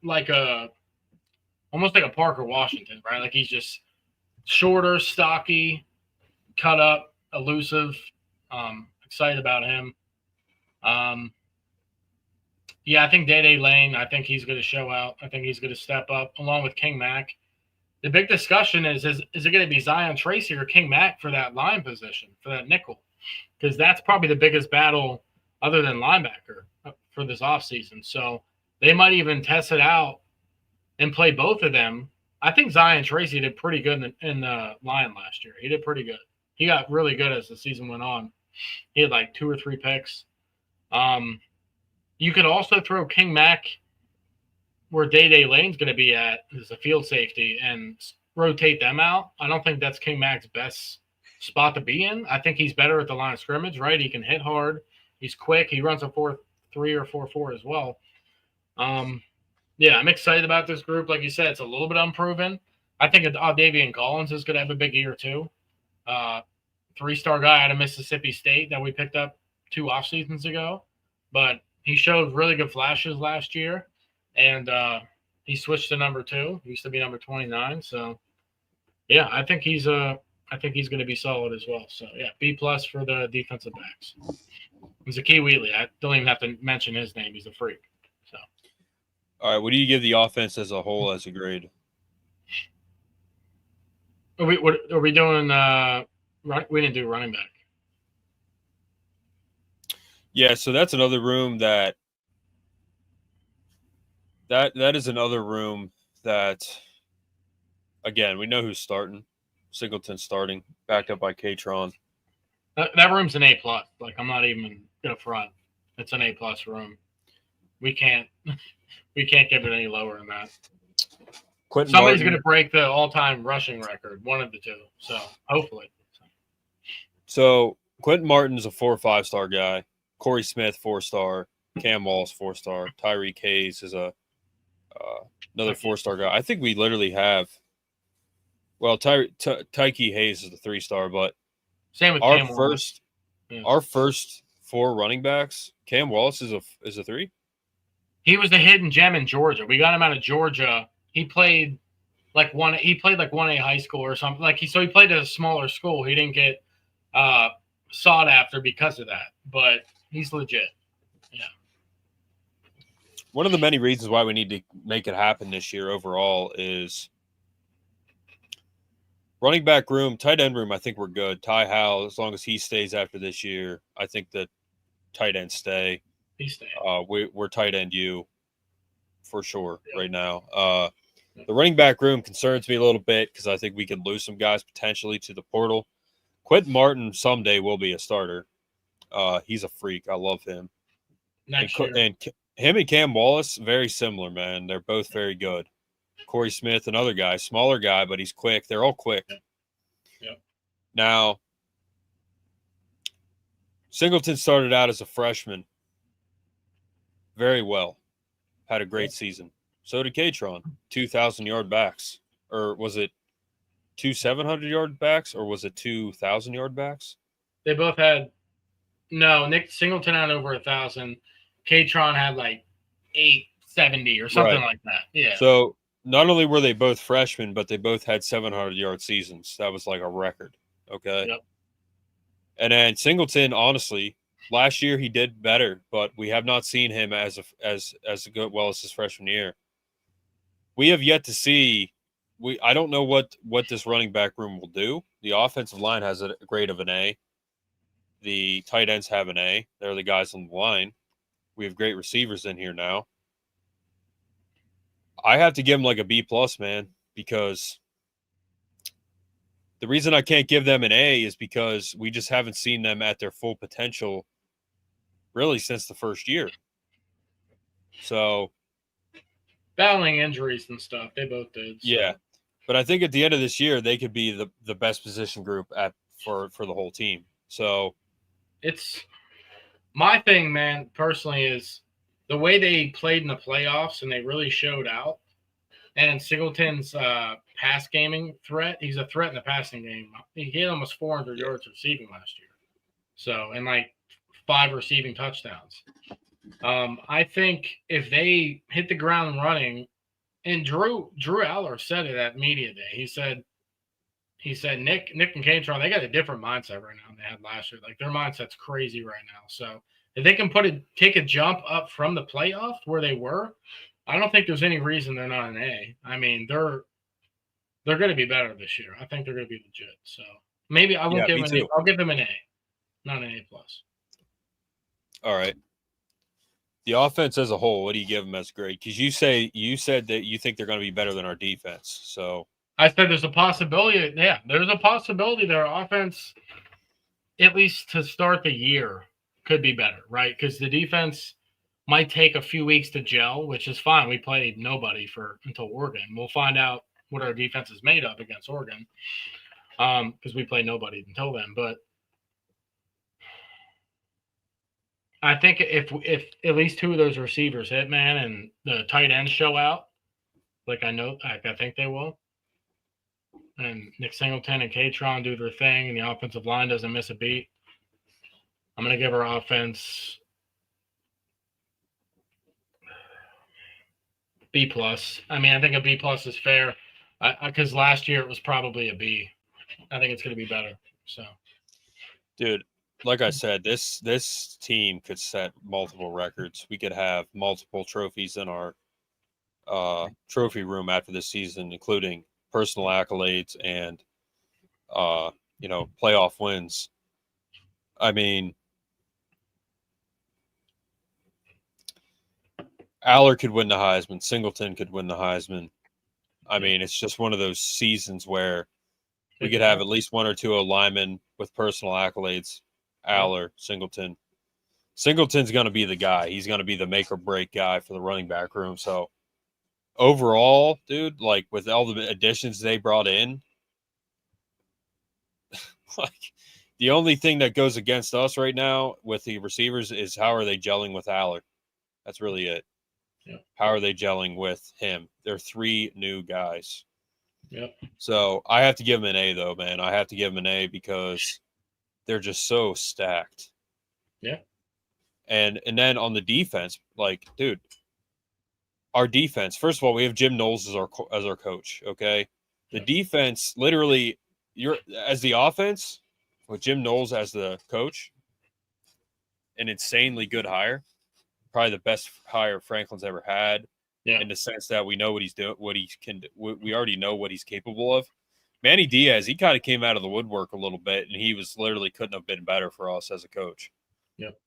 almost like a Parker Washington, right? He's just shorter, stocky, cut up, elusive. Excited about him. I think Day Lane, I think he's going to show out. I think he's going to step up along with King Mack. The big discussion is it going to be Zion Tracy or King Mack for that line position, for that nickel? Because that's probably the biggest battle other than linebacker for this offseason. So they might even test it out and play both of them. I think Zion Tracy did pretty good in the line last year. He did pretty good. He got really good as the season went on. He had 2 or 3 picks. You could also throw King Mack where Day Lane's going to be at as a field safety and rotate them out. I don't think that's King Mack's best spot to be in. I think he's better at the line of scrimmage, right? He can hit hard. He's quick. He runs a 4.3 or 4.4 as well. I'm excited about this group. Like you said, it's a little bit unproven. I think Davian Collins is going to have a big year too. 3-star guy out of Mississippi State that we picked up 2 off seasons ago, but he showed really good flashes last year, and he switched to number 2. He used to be number 29. So, yeah, I think he's going to be solid as well. So, yeah, B+ for the defensive backs. He's a Key Wheatley. I don't even have to mention his name. He's a freak. So, All right, what do you give the offense as a whole as a grade? are we doing? We didn't do running back. Yeah, so that's another room that is another room that, again, we know who's starting. Singleton's starting, backed up by Katron. That room's an A+. Like, I'm not even gonna front. It's an A+ room. We can't give it any lower than that. Somebody's going to break the all-time rushing record, one of the two. So, hopefully. So, Quentin Martin's a 4 or 5-star guy. Corey Smith, 4-star. Cam Wallace, 4-star. Tyreek Hayes is another 4-star guy. I think we literally have – well, Tyke Hayes is the 3-star, but same with Cam Wallace. Our first 4 running backs, Cam Wallace is a 3? He was the hidden gem in Georgia. We got him out of Georgia. He played like 1A high school or something. So he played at a smaller school. He didn't get sought after because of that, but he's legit. Yeah. One of the many reasons why we need to make it happen this year overall is running back room, tight end room. I think we're good. Ty Howell, as long as he stays after this year, I think that tight ends stay. He's staying. We're tight end you for sure right now. The running back room concerns me a little bit because I think we can lose some guys potentially to the portal. Quentin Martin someday will be a starter. He's a freak. I love him. And him and Cam Wallace, very similar, man. They're both very good. Corey Smith, another guy, smaller guy, but he's quick. They're all quick. Yeah. Now, Singleton started out as a freshman very well. Had a great season. So did Katron. 2,000-yard backs. Or was it 2 700-yard backs, or was it 2,000-yard backs? They both had – no, Nick Singleton had over 1,000. Katron had like 870 or something like that. Yeah. So not only were they both freshmen, but they both had 700-yard seasons. That was like a record. Okay. Yep. And then Singleton, honestly, last year he did better, but we have not seen him as good as his freshman year. We have yet to see. I don't know what this running back room will do. The offensive line has a grade of an A. The tight ends have an A. They're the guys on the line. We have great receivers in here now. I have to give them like a B+, man, because the reason I can't give them an A is because we just haven't seen them at their full potential really since the first year. So battling injuries and stuff, they both did. So. Yeah. But I think at the end of this year, they could be the best position group for the whole team. So it's my thing, man, personally, is the way they played in the playoffs and they really showed out. And Singleton's pass gaming threat, he's a threat in the passing game. He had almost 400 yards receiving last year. So, and like 5 receiving touchdowns. I think if they hit the ground running, and Drew Aller said it at media day. He said Nick and Katron, they got a different mindset right now than they had last year. Like their mindset's crazy right now. So if they can take a jump up from the playoffs where they were, I don't think there's any reason they're not an A. I mean, they're going to be better this year. I think they're going to be legit. So maybe I won't give them an A. I'll give them an A, not an A+. All right. The offense as a whole, what do you give them as a grade? Because you said that you think they're going to be better than our defense. So I said there's a possibility. Yeah, there's a possibility their offense, at least to start the year, could be better, right? Because the defense might take a few weeks to gel, which is fine. We played nobody until Oregon. We'll find out what our defense is made of against Oregon because we played nobody until then. But I think if at least 2 of those receivers hit, man, and the tight ends show out, like I think they will, and Nick Singleton and Katron do their thing, and the offensive line doesn't miss a beat, I'm going to give our offense B+. I mean, I think a B+ is fair because last year it was probably a B. I think it's going to be better. So, dude, like I said, this team could set multiple records. We could have multiple trophies in our trophy room after this season, including personal accolades and playoff wins. I mean, Aller could win the Heisman. Singleton could win the Heisman. I mean, it's just one of those seasons where we could have at least one or two linemen with personal accolades. Aller, Singleton. Singleton's going to be the guy. He's going to be the make or break guy for the running back room. So overall, dude, like with all the additions they brought in, like the only thing that goes against us right now with the receivers is how are they gelling with Aller? That's really it. Yeah. How are they gelling with him? They're 3 new guys. Yep. So I have to give them an A, though, man. I have to give them an A because they're just so stacked. Yeah. And then on the defense, like, dude, our defense. First of all, we have Jim Knowles as our coach. Okay, the defense, literally, as the offense with Jim Knowles as the coach, an insanely good hire. Probably the best hire Franklin's ever had. Yeah. In the sense that we know what he's doing, what he can do. We already know what he's capable of. Manny Diaz, he kind of came out of the woodwork a little bit, and he was literally couldn't have been better for us as a coach. Yep.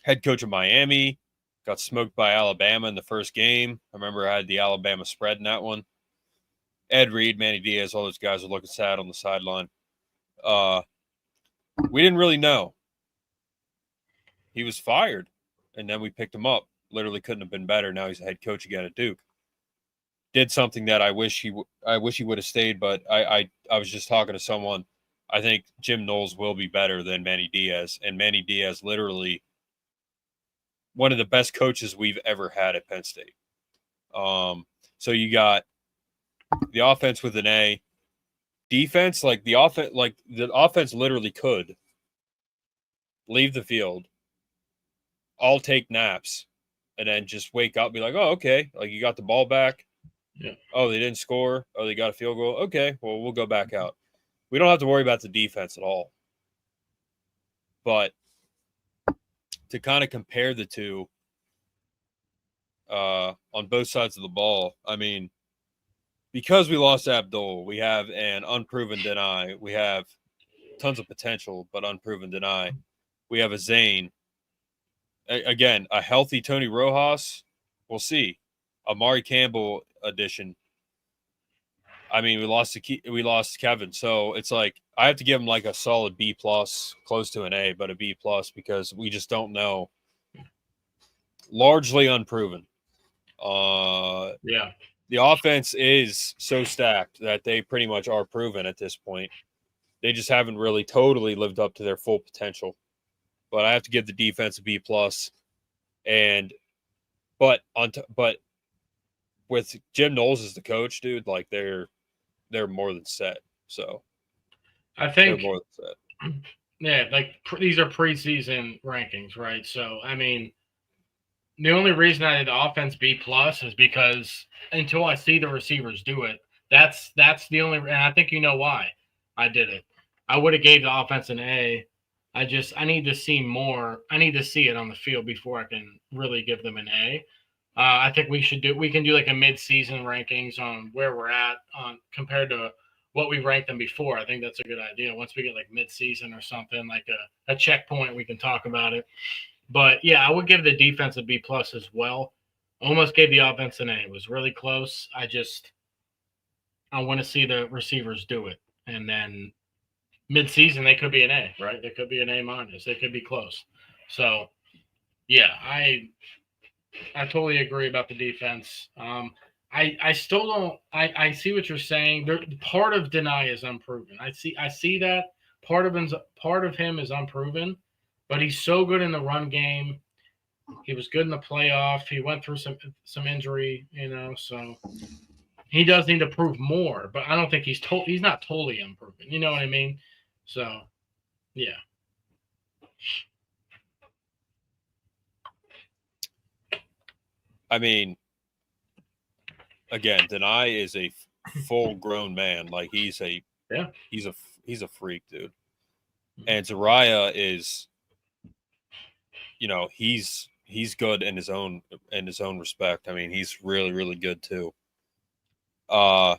Head coach of Miami, got smoked by Alabama in the first game. I remember I had the Alabama spread in that one. Ed Reed, Manny Diaz, all those guys were looking sad on the sideline. We didn't really know. He was fired, and then we picked him up. Literally couldn't have been better. Now he's a head coach again at Duke. Did something that I wish he would have stayed, but I was just talking to someone. I think Jim Knowles will be better than Manny Diaz, and Manny Diaz literally one of the best coaches we've ever had at Penn State. So you got the offense with an A, defense the offense literally could leave the field, all take naps, and then just wake up and be like, oh, okay, like you got the ball back. Yeah. Oh, they didn't score. Oh, they got a field goal. Okay, well, we'll go back out. We don't have to worry about the defense at all. But to kind of compare the two on both sides of the ball, I mean, because we lost Abdul, we have an unproven deny. We have tons of potential, but unproven deny. We have a Zane. Again, a healthy Tony Rojas. We'll see. Amari Campbell addition. I mean, we lost Kevin, so it's like I have to give him like a solid B+, close to an A, but a B+ because we just don't know. Largely unproven. Yeah. The offense is so stacked that they pretty much are proven at this point. They just haven't really totally lived up to their full potential. But I have to give the defense a B+. But with Jim Knowles as the coach, dude, like they're more than set. So I think they're more than set. Yeah, like these are preseason rankings, right? So I mean, the only reason I did the offense B+ is because until I see the receivers do it, that's the only. And I think you know why I did it. I would have gave the offense an A. I need to see more. I need to see it on the field before I can really give them an A. I think we can do like a mid-season rankings on where we're at on compared to what we ranked them before. I think that's a good idea. Once we get like mid-season or something, like a checkpoint, we can talk about it. But yeah, I would give the defense a B+ as well. Almost gave the offense an A. It was really close. I want to see the receivers do it. And then mid-season, they could be an A, right? They could be an A-. They could be close. So, yeah, I totally agree about the defense. I still don't – I see what you're saying. Part of Deny is unproven. I see that. Part of him is unproven, but he's so good in the run game. He was good in the playoff. He went through some injury, so he does need to prove more, but I don't think he's not totally unproven. You know what I mean? So, yeah. I mean, again, Denai is a full-grown man. Like he's a freak, dude. And Zariah is, he's good in his own respect. I mean, he's really, really good too. And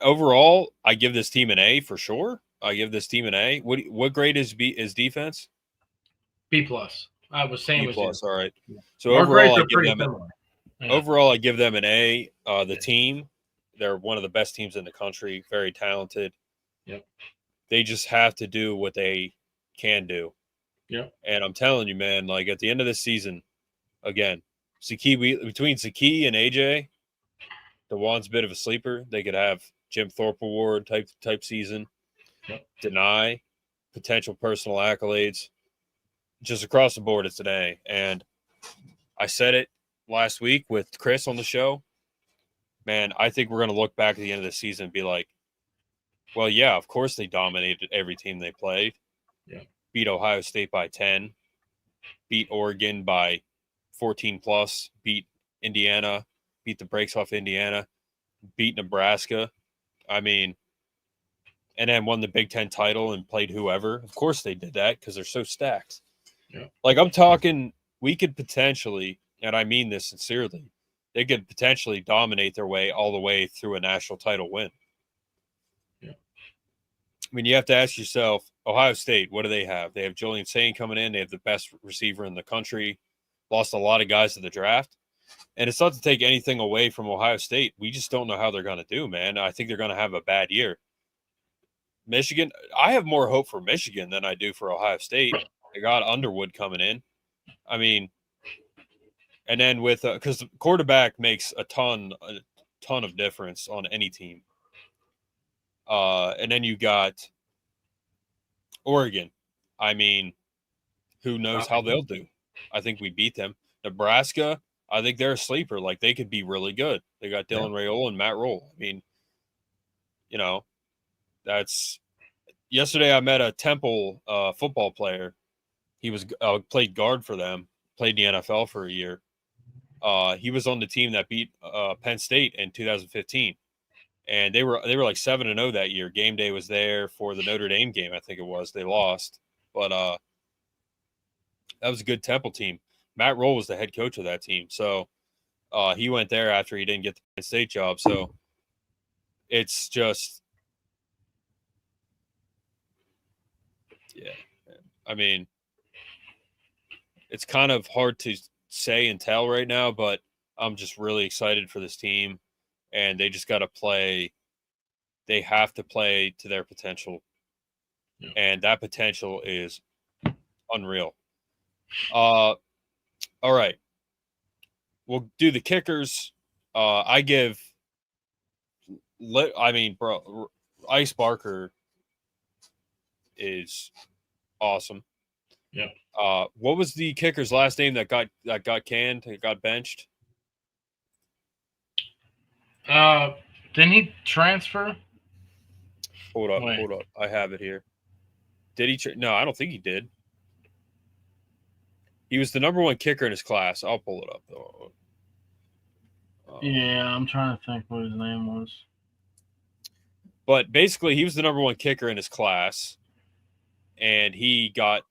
overall, I give this team an A for sure. I give this team an A. What grade is defense? B plus. I was saying B plus. All right. Yeah. So overall, I give them an A. The team, they're one of the best teams in the country. Very talented. Yep. They just have to do what they can do. Yep. And I'm telling you, man, like at the end of this season, again, between Saki and AJ, DeJuan's a bit of a sleeper. They could have Jim Thorpe Award type season. Yep. Deny potential personal accolades. Just across the board, it's an A. And I said it last week with Chris on the show. Man, I think we're going to look back at the end of the season and be like, well, yeah, of course they dominated every team they played. Yeah. Beat Ohio State by 10. Beat Oregon by 14 plus. Beat Indiana. Beat the brakes off Indiana. Beat Nebraska. I mean, and then won the Big Ten title and played whoever. Of course they did that because they're so stacked. Yeah. Like I'm talking, we could potentially, and I mean this sincerely, they could potentially dominate their way all the way through a national title win. Yeah. I mean, you have to ask yourself, Ohio State, what do they have? They have Julian Sain coming in. They have the best receiver in the country. Lost a lot of guys to the draft. And it's not to take anything away from Ohio State. We just don't know how they're going to do, man. I think they're going to have a bad year. Michigan, I have more hope for Michigan than I do for Ohio State. They got Underwood coming in. I mean, and then with because the quarterback makes a ton of difference on any team. And then you got Oregon. I mean, who knows how they'll do? I think we beat them. Nebraska, I think they're a sleeper. Like they could be really good. They got Dylan Raiola and Matt Roll. I mean, that's yesterday. I met a Temple football player. He was played guard for them. Played in the NFL for a year. He was on the team that beat Penn State in 2015, and they were like 7-0 that year. Game day was there for the Notre Dame game. I think it was. They lost, but that was a good Temple team. Matt Roll was the head coach of that team, so he went there after he didn't get the Penn State job. So it's just, yeah. I mean, it's kind of hard to say and tell right now, but I'm just really excited for this team, and they just got to play. They have to play to their potential, and that potential is unreal. All right, we'll do the kickers. I mean, bro, Ice Barker is awesome. Yeah. What was the kicker's last name that got canned? That got benched? Didn't he transfer? Hold up. I have it here. Did he? No, I don't think he did. He was the number one kicker in his class. I'll pull it up though. Yeah, I'm trying to think what his name was. But basically, he was the number one kicker in his class. And he got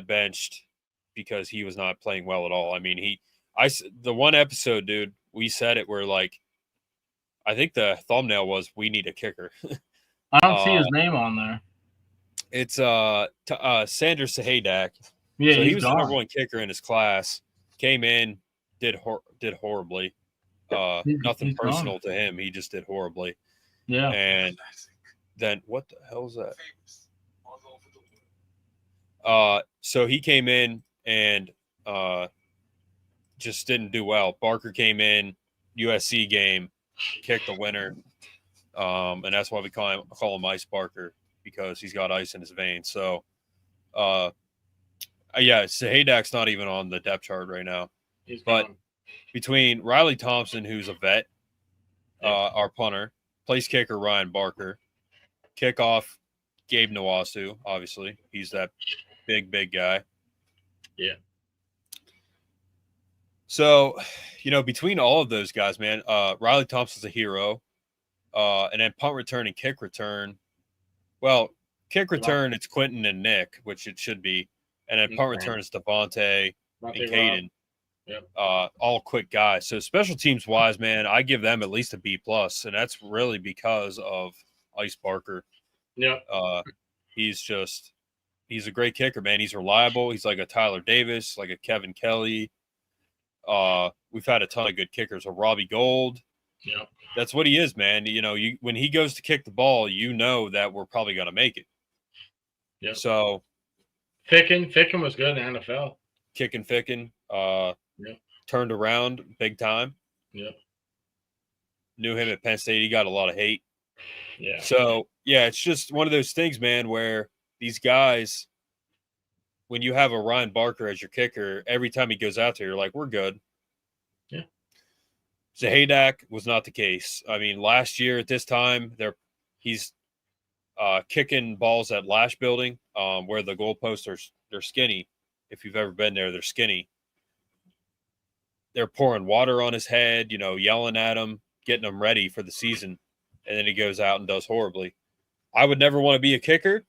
benched because he was not playing well at all. I mean, the one episode, dude, we said it where like, I think the thumbnail was, "We need a kicker." I don't see his name on there. It's Sanders Sahadak. Yeah, so he was the number one kicker in his class. Came in, did horribly. Nothing personal to him. He just did horribly. Yeah. And then what the hell is that? So he came in and just didn't do well. Barker came in, USC game, kicked the winner, and that's why we call him Ice Barker, because he's got ice in his veins. So, yeah, Sahadak's not even on the depth chart right now. But between Riley Thompson, who's a vet, our punter, place kicker Ryan Barker, kickoff Gabe Nawasu, obviously. He's that big guy. Yeah. So, between all of those guys, man, Riley Thompson's a hero. And then punt return and kick return. Well, kick return, it's Quentin and Nick, which it should be. And then punt return is Devontae and Caden. Yep. All quick guys. So special teams wise, man, I give them at least a B+, and that's really because of Ice Barker. Yeah. He's a great kicker, man. He's reliable. He's like a Tyler Davis, like a Kevin Kelly. We've had a ton of good kickers. A Robbie Gold. Yeah. That's what he is, man. When he goes to kick the ball, that we're probably going to make it. Yeah. So Ficken was good in the NFL. Kicking Ficken, turned around big time. Yeah. Knew him at Penn State. He got a lot of hate. Yeah. So, it's just one of those things, man, where these guys, when you have a Ryan Barker as your kicker, every time he goes out there, you're like, we're good. Yeah. Zahadak was not the case. I mean, last year at this time, he's kicking balls at Lash Building, where the goalposts they're skinny. If you've ever been there, they're skinny. They're pouring water on his head, yelling at him, getting him ready for the season, and then he goes out and does horribly. I would never want to be a kicker.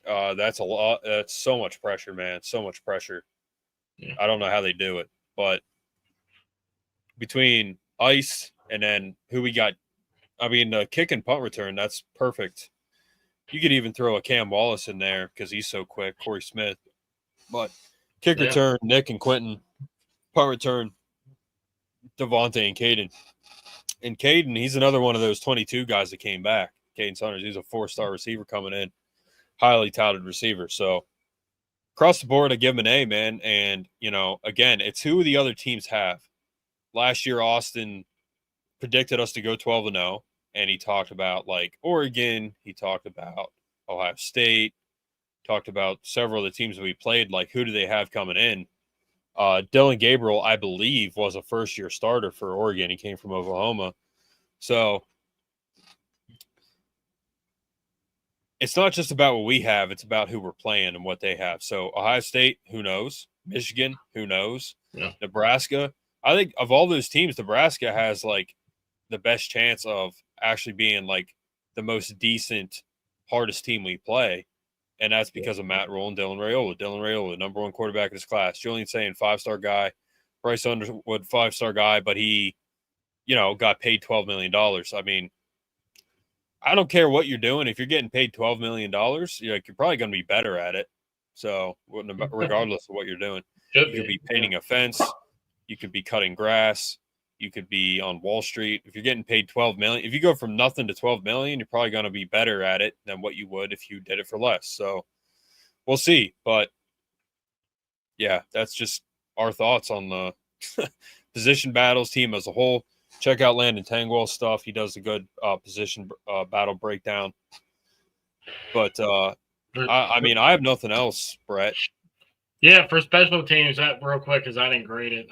That's a lot. That's so much pressure, man. So much pressure. Yeah. I don't know how they do it, but between Ice and then who we got, the kick and punt return, that's perfect. You could even throw a Cam Wallace in there because he's so quick, Corey Smith. But kick return, Nick and Quentin. Punt return, Devontae and Caden. And Caden, he's another one of those 22 guys that came back. Caden Saunders, he's a 4-star receiver coming in. Highly touted receiver. So across the board, I give him an A, man. And, again, it's who the other teams have. Last year, Austin predicted us to go 12-0, and he talked about, Oregon. He talked about Ohio State. Talked about several of the teams that we played, who do they have coming in? Dylan Gabriel, I believe, was a first-year starter for Oregon. He came from Oklahoma. So it's not just about what we have. It's about who we're playing and what they have. So Ohio State, who knows? Michigan, who knows? Yeah. Nebraska. I think of all those teams, Nebraska has, the best chance of actually being, the most decent, hardest team we play. And that's because of Matt Rule and Dylan Raiola. Dylan Raiola, number one quarterback in his class. Julian Sayin, 5-star guy. Bryce Underwood, 5-star guy, but he, got paid $12 million. I mean, I don't care what you're doing. If you're getting paid $12 million, you're probably going to be better at it. So regardless of what you're doing, you could be painting a fence. You could be cutting grass. You could be on Wall Street. If you're getting paid $12 million, if you go from nothing to $12 million, you're probably going to be better at it than what you would if you did it for less. So we'll see. But yeah, that's just our thoughts on the position battles team as a whole. Check out Landon Tangwell's stuff. He does a good position battle breakdown. But I have nothing else, Brett. Yeah, for special teams, that real quick because I didn't grade it.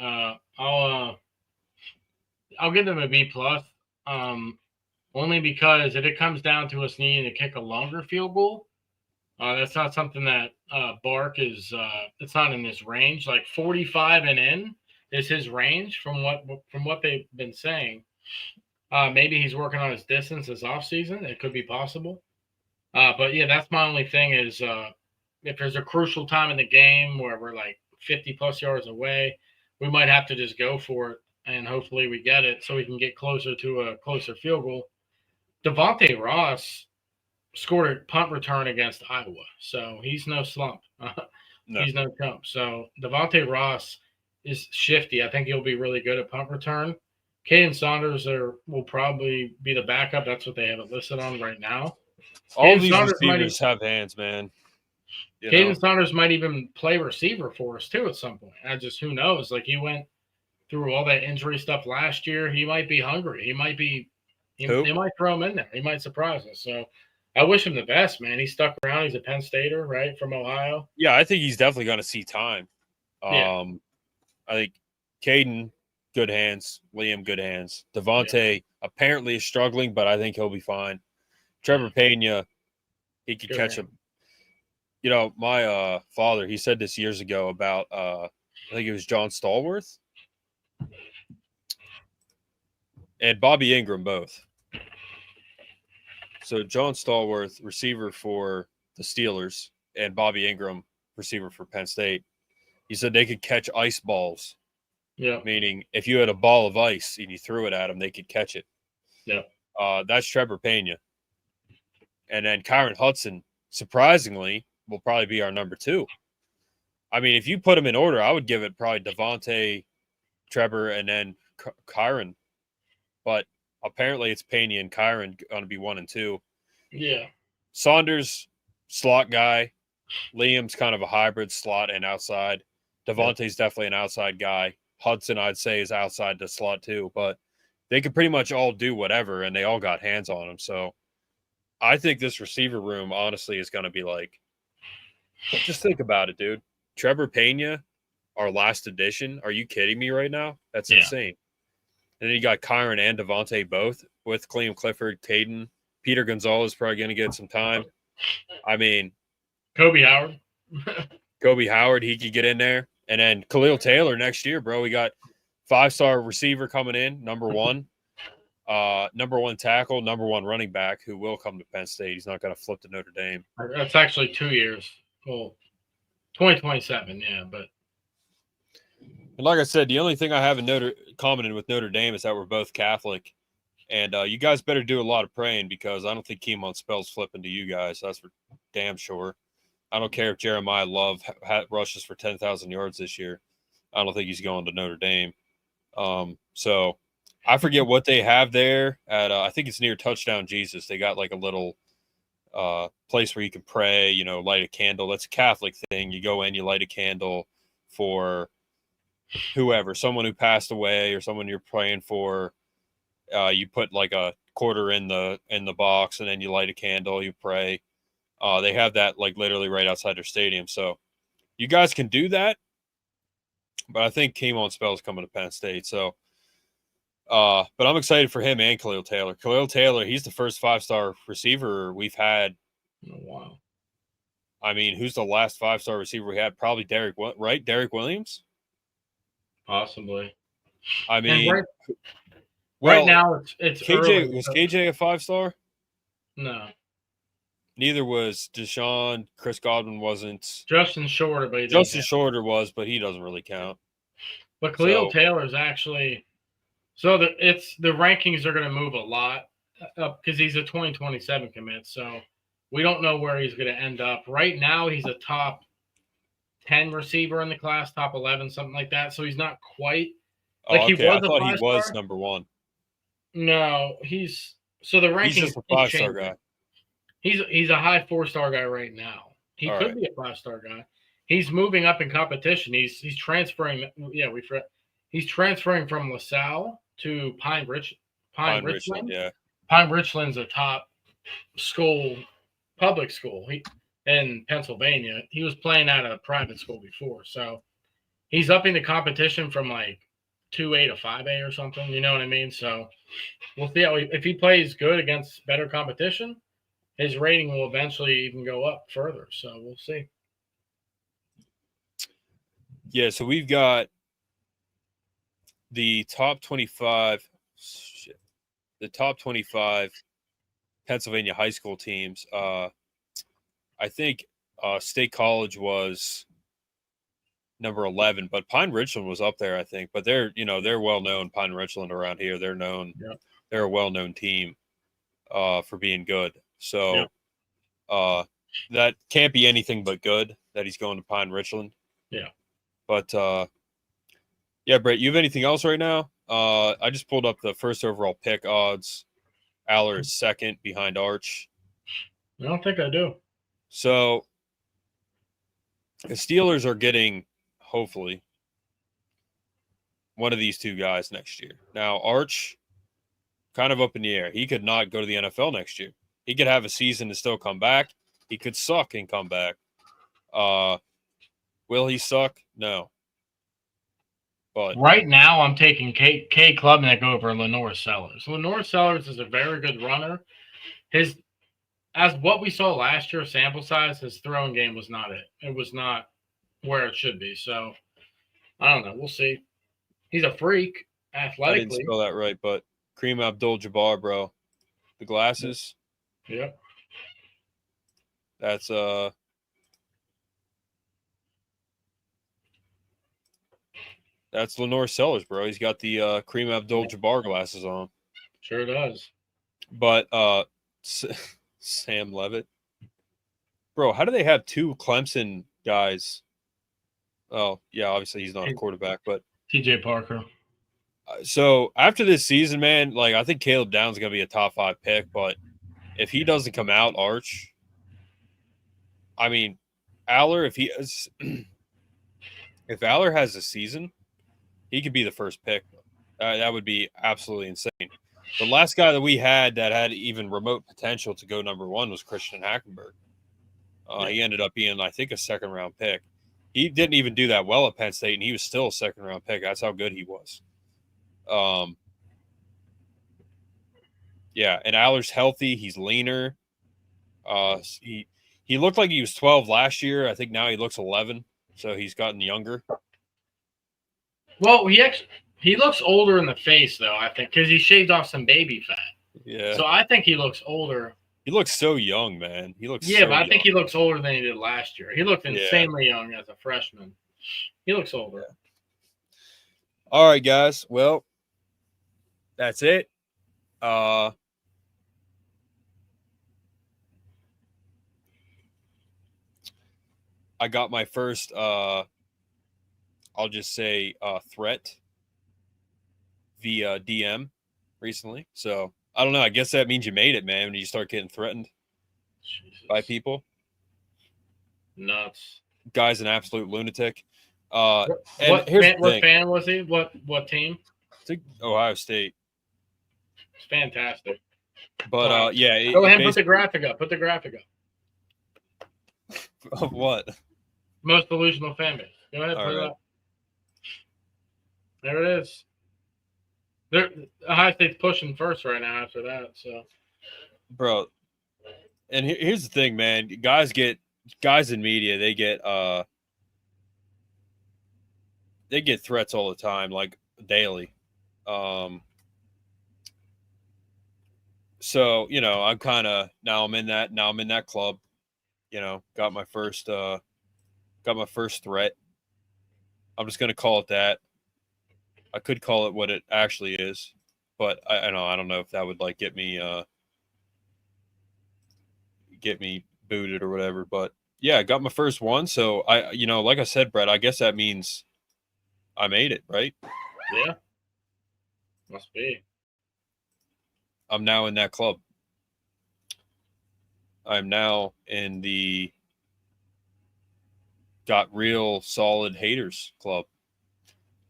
I'll give them a B+, only because if it comes down to us needing to kick a longer field goal, that's not something that Bark is. It's not in this range. 45 and in is his range from what they've been saying. Maybe he's working on his distance this offseason. It could be possible. But yeah, that's my only thing is if there's a crucial time in the game where we're 50+ yards away, we might have to just go for it. And hopefully we get it so we can get closer to a closer field goal. Devontae Ross scored a punt return against Iowa, so he's no slump. No. He's no chump. So Devontae Ross is shifty. I think he'll be really good at punt return. Caden Saunders will probably be the backup. That's what they have it listed on right now. All these receivers have hands, man. Caden Saunders might even play receiver for us too at some point. Who knows? He went through all that injury stuff last year. He might be hungry. They might throw him in there. He might surprise us. So I wish him the best, man. He stuck around. He's a Penn Stater, right, from Ohio. Yeah, I think he's definitely going to see time. Yeah. I think Caden, good hands. Liam, good hands. Devontae apparently is struggling, but I think he'll be fine. Trevor Pena, he could catch him. You know, my father, he said this years ago about, I think it was John Stallworth and Bobby Ingram both. So John Stallworth, receiver for the Steelers, and Bobby Ingram, receiver for Penn State. He said they could catch ice balls. Yeah. Meaning if you had a ball of ice and you threw it at them, they could catch it. Yeah. That's Trevor Pena. And then Kyron Hudson, surprisingly, will probably be our number 2. I mean, if you put them in order, I would give it probably Devontae, Trevor, and then Kyron. But apparently it's Pena and Kyron going to be 1 and 2. Yeah. Saunders, slot guy. Liam's kind of a hybrid slot and outside. Devontae's definitely an outside guy. Hudson, I'd say, is outside the slot too. But they could pretty much all do whatever, and they all got hands on them. So I think this receiver room, honestly, is going to be like, just think about it, dude. Trevor Pena, our last addition. Are you kidding me right now? That's insane. And then you got Kyron and Devontae both with Clem Clifford, Caden. Peter Gonzalez probably going to get some time. I mean, Kobe Howard. Kobe Howard, he could get in there. And then Khalil Taylor next year, bro. We got 5-star receiver coming in, number 1. Number 1 tackle, number 1 running back who will come to Penn State. He's not going to flip to Notre Dame. That's actually 2 years. Well, 2027, yeah. But and like I said, the only thing I have in common with Notre Dame is that we're both Catholic. And you guys better do a lot of praying because I don't think Keemon Spell's flipping to you guys. That's for damn sure. I don't care if Jeremiah Love rushes for 10,000 yards this year. I don't think he's going to Notre Dame. So I forget what they have there at, I think it's near Touchdown Jesus. They got like a little place where you can pray, you know, light a candle. That's a Catholic thing. You go in, you light a candle for whoever, someone who passed away or someone you're praying for. You put like a quarter in the box and then you light a candle, you pray. They have that like literally right outside their stadium. So you guys can do that. But I think Keemon Spell is coming to Penn State. So, but I'm excited for him and Khalil Taylor. Khalil Taylor, he's the first 5-star receiver we've had. Oh, wow. I mean, who's the last 5-star receiver we had? Probably Derek Williams? Possibly. I mean, right now it's KJ early, was KJ a 5-star? No. Neither was Deshaun. Chris Godwin wasn't. Justin Shorter, but Shorter was, but he doesn't really count. But Khalil Taylor is actually so the rankings are going to move a lot up because he's a 2027 commit. So we don't know where he's going to end up. Right now, he's a top 10 receiver in the class, top 11, something like that. So he's not quite like he was. I thought he was number 1. No, he's so the rankings. He's just a 5-star guy. He's a high 4-star guy right now. He could be a 5-star guy. He's moving up in competition. He's transferring. Yeah, he's transferring from LaSalle to Pine Richland. Yeah, Pine Richland's a top school, public school in Pennsylvania. He was playing at a private school before, so he's upping the competition from like 2A to 5A or something. You know what I mean? So we'll see if he plays good against better competition. His rating will eventually even go up further. So we'll see. Yeah, so we've got the top 25 Pennsylvania high school teams. I think State College was number 11, but Pine Richland was up there, I think. But they're well known. Pine Richland around here, they're known. Yeah. They're a well known team for being good. So that can't be anything but good that he's going to Pine Richland. Yeah. But yeah, Brett, you have anything else right now? I just pulled up the first overall pick odds. Aller is second behind Arch. I don't think I do. So the Steelers are getting, hopefully, one of these two guys next year. Now, Arch, kind of up in the air. He could not go to the NFL next year. He could have a season and still come back. He could suck and come back. Will he suck? No. But right now, I'm taking K Klubnik over Lenore Sellers. Lenore Sellers is a very good runner. As what we saw last year, sample size, his throwing game was not it. It was not where it should be. So I don't know. We'll see. He's a freak I didn't athletically. spell that right, but Kareem Abdul-Jabbar, bro. The glasses. Yep. That's Lenore Sellers, bro. He's got the Kareem Abdul-Jabbar glasses on. Sure does. But Sam Levitt. Bro, how do they have two Clemson guys? Oh, yeah, obviously he's not a quarterback, but TJ Parker. So after this season, man, like I think Caleb Downs is gonna be a top 5 pick, but if he doesn't come out, Arch, I mean, Aller, if Aller has a season, he could be the first pick. That would be absolutely insane. The last guy that we had that had even remote potential to go number 1 was Christian Hackenberg. He ended up being, I think, a second-round pick. He didn't even do that well at Penn State, and he was still a second-round pick. That's how good he was. Yeah, and Aller's healthy. He's leaner. He looked like he was 12 last year. I think now he looks 11, so he's gotten younger. Well, he looks older in the face, though, I think, because he shaved off some baby fat. Yeah. So I think he looks older. He looks so young, man. He looks Yeah, so but I young. think he looks older than he did last year. He looked insanely young as a freshman. He looks older. Yeah. All right, guys. Well, that's it. I got my first I'll just say threat via DM recently. So I don't know. I guess that means you made it, man, when you start getting threatened by people. Nuts. Guy's an absolute lunatic. What fan was he? What team? I think Ohio State. It's fantastic. But yeah. Go ahead and put the graphic up. Put the graphic up. Of what? Most delusional fan base. Go ahead, put it up. There it is. Ohio State's pushing first right now after that. So, bro, and here's the thing, man. Guys in media, they get threats all the time, like daily. So, you know, I'm kind of now I'm in that club. You know, got my first threat. I'm just gonna call it that. I could call it what it actually is, but I don't know if that would like get me booted or whatever. But yeah, I got my first one. So like I said, Brett, I guess that means I made it, right? Yeah. Must be. I'm now in that club. I'm now in the got real solid haters club.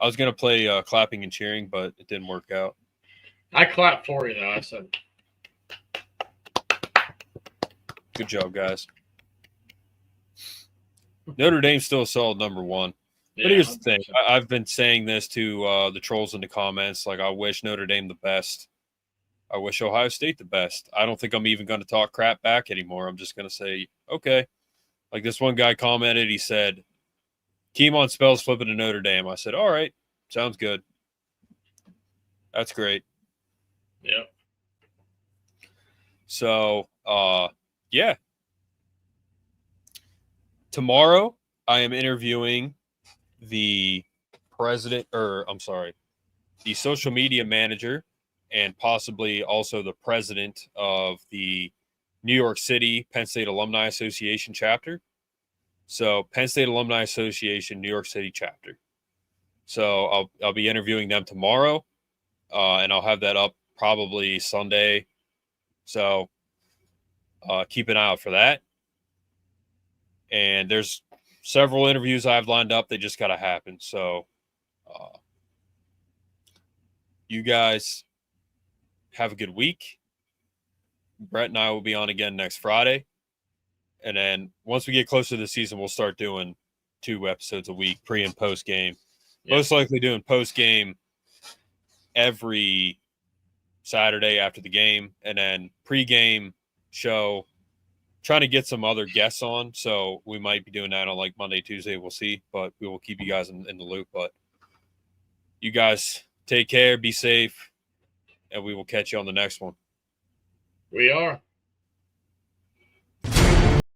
I was going to play clapping and cheering, but it didn't work out. I clapped for you, though. I said, good job, guys. Notre Dame's still a solid number 1. yeah, But here's the thing. I've been saying this to the trolls in the comments. Like, I wish Notre Dame the best. I wish Ohio State the best. I don't think I'm even going to talk crap back anymore. I'm just going to say, okay. Like this one guy commented, he said, Keemon spells flipping to Notre Dame. I said, all right, sounds good. That's great. Yeah. So, yeah. Tomorrow, I am interviewing the social media manager and possibly also the president of the New York City Penn State Alumni Association chapter. So Penn State Alumni Association, New York City chapter. So I'll be interviewing them tomorrow, and I'll have that up probably Sunday. So keep an eye out for that. And there's several interviews I've lined up. They just got to happen. So you guys have a good week. Brett and I will be on again next Friday. And then once we get closer to the season, we'll start doing 2 episodes a week, pre and post game. Most likely doing post game every Saturday after the game, and then pre-game show. Trying to get some other guests on, so we might be doing that on like Monday, Tuesday. We'll see, but we will keep you guys in the loop. But you guys take care, be safe, and we will catch you on the next one. We are.